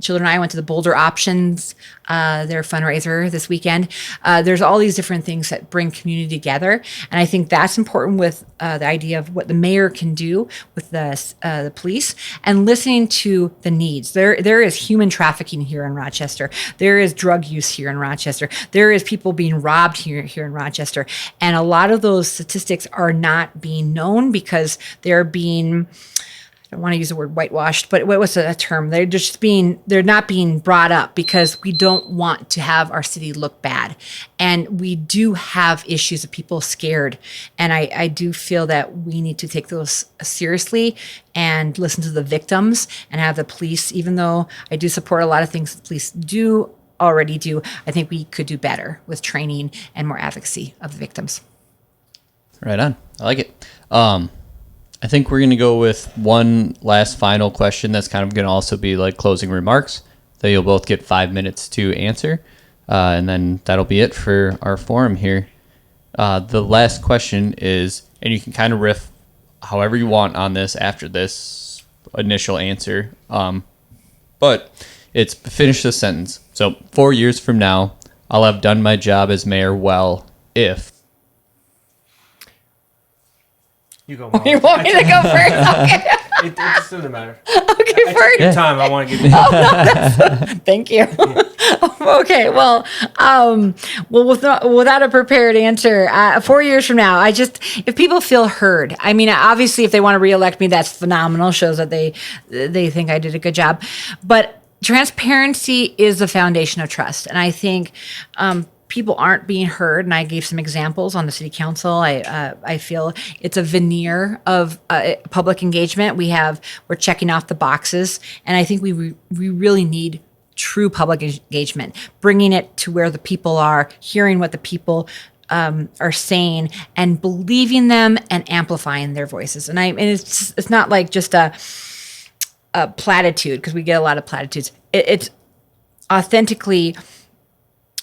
children and I went to the Boulder Options, their fundraiser this weekend. There's all these different things that bring community together. And I think that's important with the idea of what the mayor can do with the police and listening to the needs. There is human trafficking here in Rochester. There is drug use here in Rochester. There is people being robbed here in Rochester. And a lot of those statistics are not being known because they're being, I don't want to use the word whitewashed, but what's the term? They're not being brought up because we don't want to have our city look bad. And we do have issues of people scared. And I do feel that we need to take those seriously and listen to the victims and have the police, even though I do support a lot of things the police already do, I think we could do better with training and more advocacy of the victims. Right on. I like it. I think we're going to go with one last final question that's kind of going to also be like closing remarks that you'll both get 5 minutes to answer. And then that'll be it for our forum here. The last question is, and you can kind of riff however you want on this after this initial answer. But it's finish the sentence. So 4 years from now, I'll have done my job as mayor well if. You go, Mom. You want me to go first? Okay. It doesn't matter. Okay, first. Your time. I want to give you. Thank you. Okay, well, without a prepared answer, 4 years from now, if people feel heard, I mean, obviously, if they want to reelect me, that's phenomenal. Shows that they think I did a good job. But transparency is the foundation of trust, and I think people aren't being heard, and I gave some examples on the city council. I feel it's a veneer of public engagement. We're checking off the boxes, and I think we really need true public engagement, bringing it to where the people are, hearing what the people are saying, and believing them and amplifying their voices. And it's not like just a platitude, because we get a lot of platitudes. It's authentically,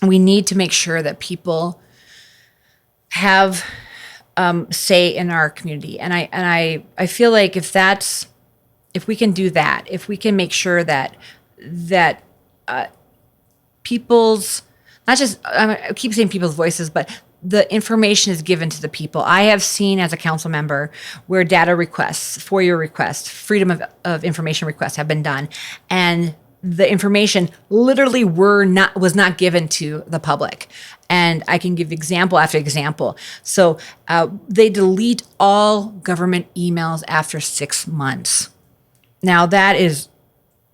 we need to make sure that people have say in our community. And I feel like if we can do that, if we can make sure that people's, not just, I keep saying people's voices, but the information is given to the people. I have seen as a council member where data requests, FOIA requests, freedom of information requests have been done, and the information literally was not given to the public. And I can give example after example. So they delete all government emails after 6 months. Now that is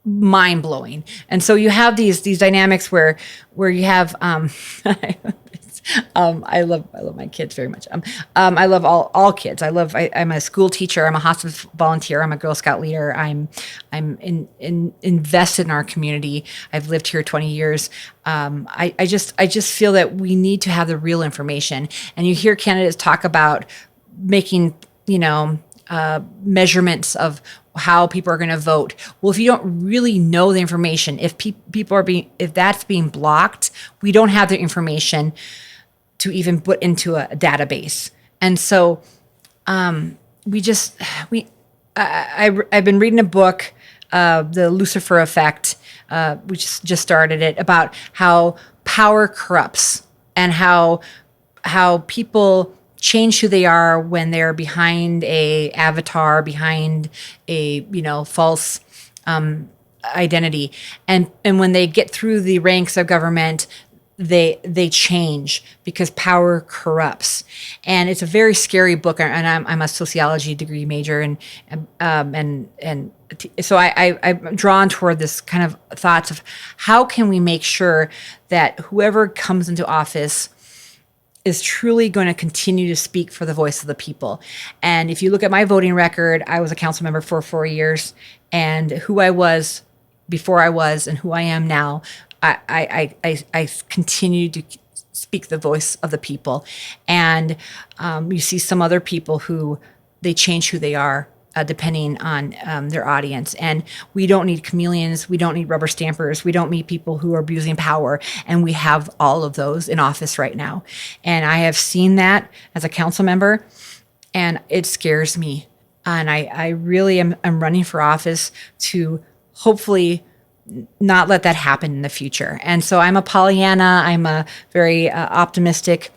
mind blowing. And so you have these dynamics where you have I love my kids very much. I love all kids. I'm a school teacher. I'm a hospice volunteer. I'm a Girl Scout leader. I'm invested in our community. I've lived here 20 years. I just feel that we need to have the real information. And you hear candidates talk about making, measurements of how people are going to vote. Well, if you don't really know the information, if if that's being blocked, we don't have the information to even put into a database. And so I've been reading a book, The Lucifer Effect, which just started it, about how power corrupts and how people change who they are when they're behind a avatar, behind a false identity, and when they get through the ranks of government, they change because power corrupts. And it's a very scary book. And I'm a sociology degree major, and so I'm drawn toward this kind of thoughts of how can we make sure that whoever comes into office is truly going to continue to speak for the voice of the people. And if you look at my voting record, I was a council member for 4 years, and who I was before I was and who I am now, I continue to speak the voice of the people. And you see some other people who they change who they are depending on their audience. And we don't need chameleons. We don't need rubber stampers. We don't need people who are abusing power. And we have all of those in office right now. And I have seen that as a council member, and it scares me. And I really am running for office to hopefully not let that happen in the future. And so I'm a Pollyanna. I'm a very optimistic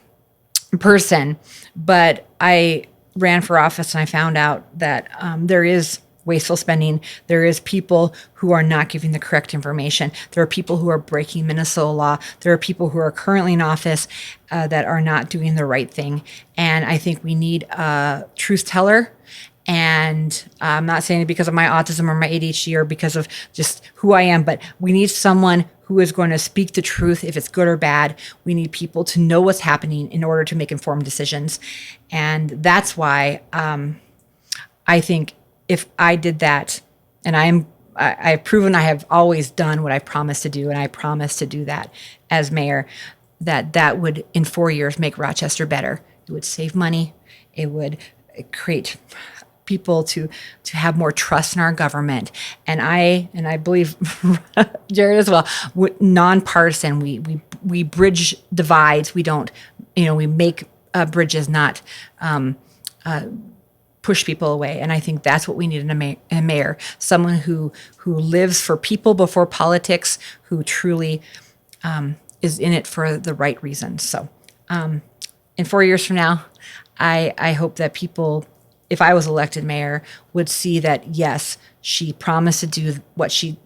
person, but I ran for office and I found out that there is wasteful spending. There is people who are not giving the correct information. There are people who are breaking Minnesota law. There are people who are currently in office that are not doing the right thing. And I think we need a truth teller. And I'm not saying it because of my autism or my ADHD or because of just who I am, but we need someone who is going to speak the truth if it's good or bad. We need people to know what's happening in order to make informed decisions. And that's why I think if I did that, and I've proven I have always done what I promised to do, and I promised to do that as mayor, that would in 4 years make Rochester better. It would save money. It would create people to have more trust in our government. And I believe Jerrod as well, nonpartisan, we bridge divides. We don't, we make bridges, not push people away. And I think that's what we need in a mayor, someone who lives for people before politics, who truly is in it for the right reasons. So in 4 years from now, I hope that people, if I was elected mayor, would see that, yes, she promised to do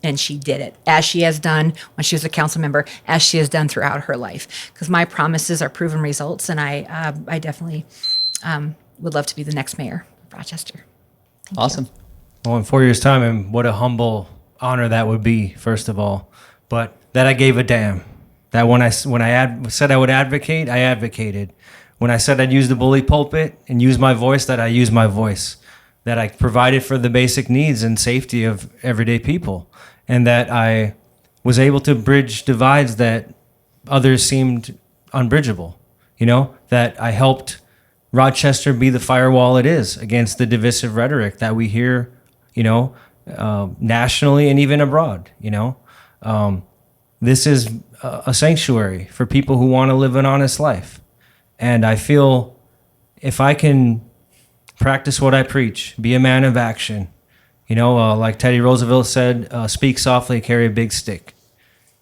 and she did it, as she has done when she was a council member, as she has done throughout her life. Because my promises are proven results, and I definitely would love to be the next mayor of Rochester. Thank Awesome. you. Well, in 4 years' time, and what a humble honor that would be, first of all. But that I gave a damn. That when I said I would advocate, I advocated. When I said I'd use the bully pulpit and use my voice, that I used my voice. That I provided for the basic needs and safety of everyday people. And that I was able to bridge divides that others seemed unbridgeable. That I helped Rochester be the firewall it is against the divisive rhetoric that we hear, nationally and even abroad. This is a sanctuary for people who want to live an honest life. And I feel if I can practice what I preach, be a man of action, like Teddy Roosevelt said, speak softly, carry a big stick.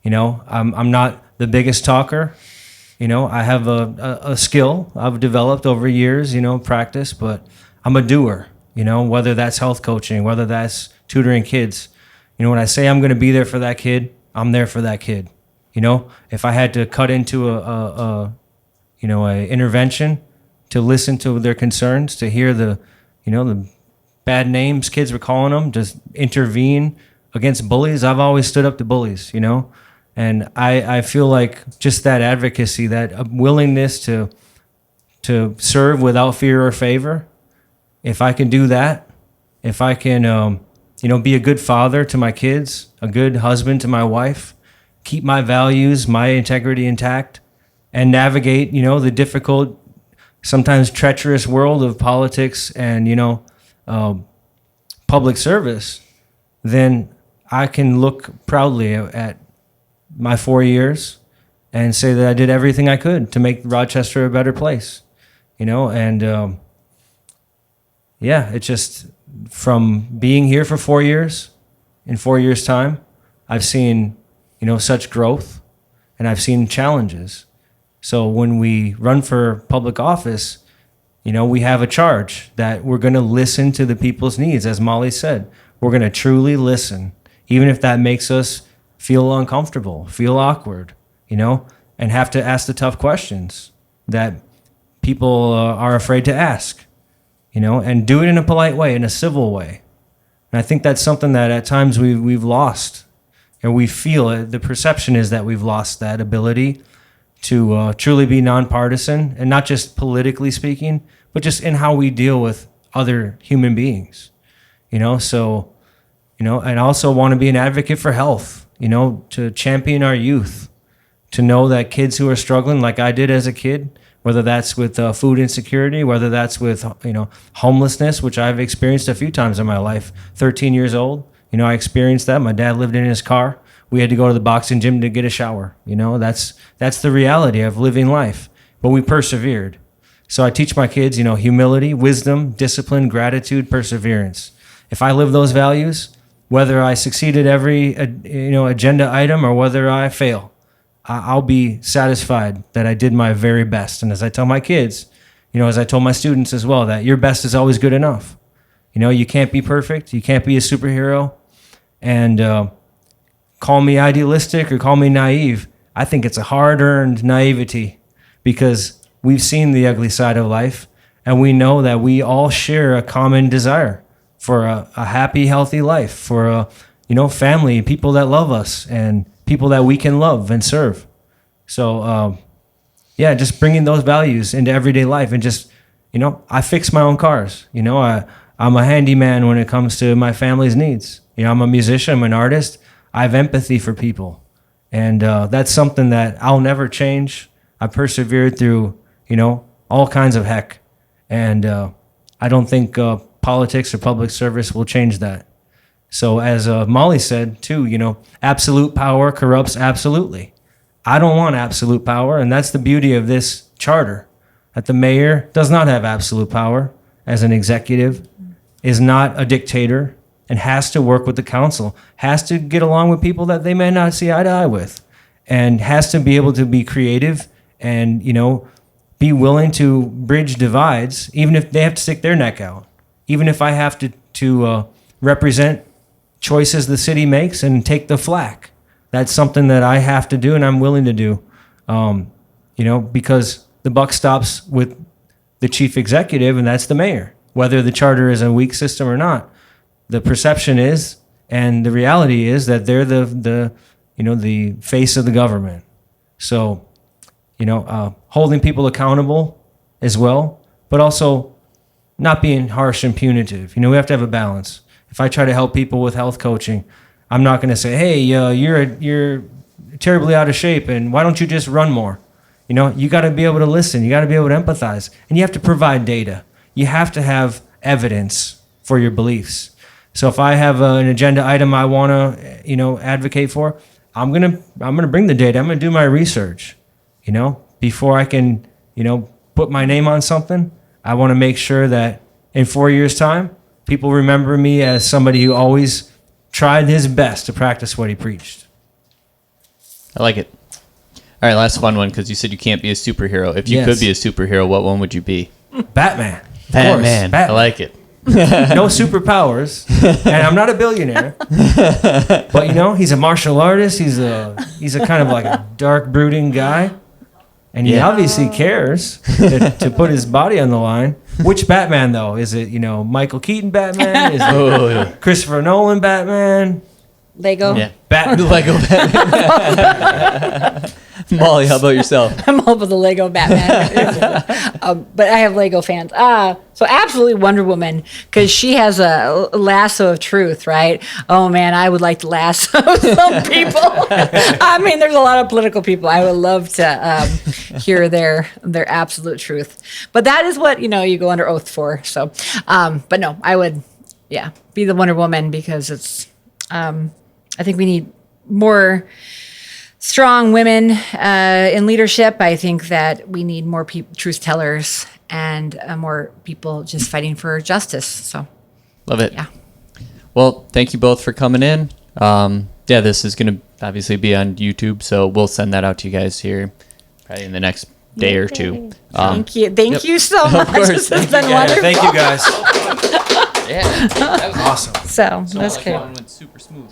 I'm not the biggest talker. I have a skill I've developed over years, practice, but I'm a doer, whether that's health coaching, whether that's tutoring kids. When I say I'm going to be there for that kid, I'm there for that kid. If I had to cut into a intervention to listen to their concerns, to hear the bad names kids were calling them, just intervene against bullies. I've always stood up to bullies, and I feel like just that advocacy, that willingness to serve without fear or favor. If I can do that, if I can, be a good father to my kids, a good husband to my wife, keep my values, my integrity intact, and navigate, the difficult, sometimes treacherous world of politics and, public service, then I can look proudly at my 4 years and say that I did everything I could to make Rochester a better place, and it's just from being here for 4 years, in 4 years' time, I've seen, such growth, and I've seen challenges. So when we run for public office, we have a charge that we're going to listen to the people's needs. As Molly said, we're going to truly listen, even if that makes us feel uncomfortable, feel awkward, and have to ask the tough questions that people are afraid to ask, and do it in a polite way, in a civil way. And I think that's something that at times we've lost, and we feel it. The perception is that we've lost that ability to truly be nonpartisan, and not just politically speaking, but just in how we deal with other human beings, So, and I also want to be an advocate for health, to champion our youth, to know that kids who are struggling like I did as a kid, whether that's with food insecurity, whether that's with, homelessness, which I've experienced a few times in my life. 13 years old, I experienced that. My dad lived in his car. We had to go to the boxing gym to get a shower. That's the reality of living life. But we persevered. So I teach my kids, humility, wisdom, discipline, gratitude, perseverance. If I live those values, whether I succeed at every, agenda item or whether I fail, I'll be satisfied that I did my very best. And as I tell my kids, as I told my students as well, that your best is always good enough. You can't be perfect. You can't be a superhero. And call me idealistic or call me naive. I think it's a hard-earned naivety because we've seen the ugly side of life, and we know that we all share a common desire for a happy, healthy life, for a family, people that love us, and people that we can love and serve. So, just bringing those values into everyday life, and just, I fix my own cars. I'm a handyman when it comes to my family's needs. I'm a musician, I'm an artist. I have empathy for people. And that's something that I'll never change. I persevered through, all kinds of heck. And I don't think politics or public service will change that. So as Molly said, too, absolute power corrupts absolutely. I don't want absolute power, and that's the beauty of this charter, that the mayor does not have absolute power as an executive, is not a dictator, and has to work with the council, has to get along with people that they may not see eye to eye with, and has to be able to be creative and, be willing to bridge divides, even if they have to stick their neck out, even if I have to represent choices the city makes and take the flack. That's something that I have to do and I'm willing to do, because the buck stops with the chief executive, and that's the mayor, whether the charter is a weak system or not. The perception is, and the reality is, that they're the face of the government. So, holding people accountable as well, but also not being harsh and punitive. We have to have a balance. If I try to help people with health coaching, I'm not going to say, hey, you're terribly out of shape, and why don't you just run more? You know, you got to be able to listen. You got to be able to empathize, and you have to provide data. You have to have evidence for your beliefs. So if I have an agenda item I want to, advocate for, I'm gonna bring the data. I'm gonna do my research. Before I can, put my name on something, I want to make sure that in 4 years' time, people remember me as somebody who always tried his best to practice what he preached. I like it. All right, last fun one, because you said you can't be a superhero. If you could be a superhero, what one would you be? Batman. Of course. Batman. I like it. No superpowers, and I'm not a billionaire. But he's a martial artist. He's a kind of like a dark, brooding guy, and he obviously cares to put his body on the line. Which Batman though? Is it Michael Keaton Batman? Is it Christopher Nolan Batman? Lego. Yeah. Lego Batman. Molly, how about yourself? I'm all about the Lego Batman. But I have Lego fans. So absolutely Wonder Woman, because she has a lasso of truth, right? Oh man, I would like to lasso some people. I mean, there's a lot of political people. I would love to hear their absolute truth. But that is what, you go under oath for. So, but no, I would, be the Wonder Woman, because it's, I think we need more strong women in leadership. I think that we need more truth tellers and more people just fighting for justice. So, love it. Yeah. Well, thank you both for coming in. This is going to obviously be on YouTube, so we'll send that out to you guys here probably in the next day or two. Thank you. Thank you so much. course. This has been wonderful. Thank you guys. Yeah, that was Awesome. So that's like good. one went super smooth.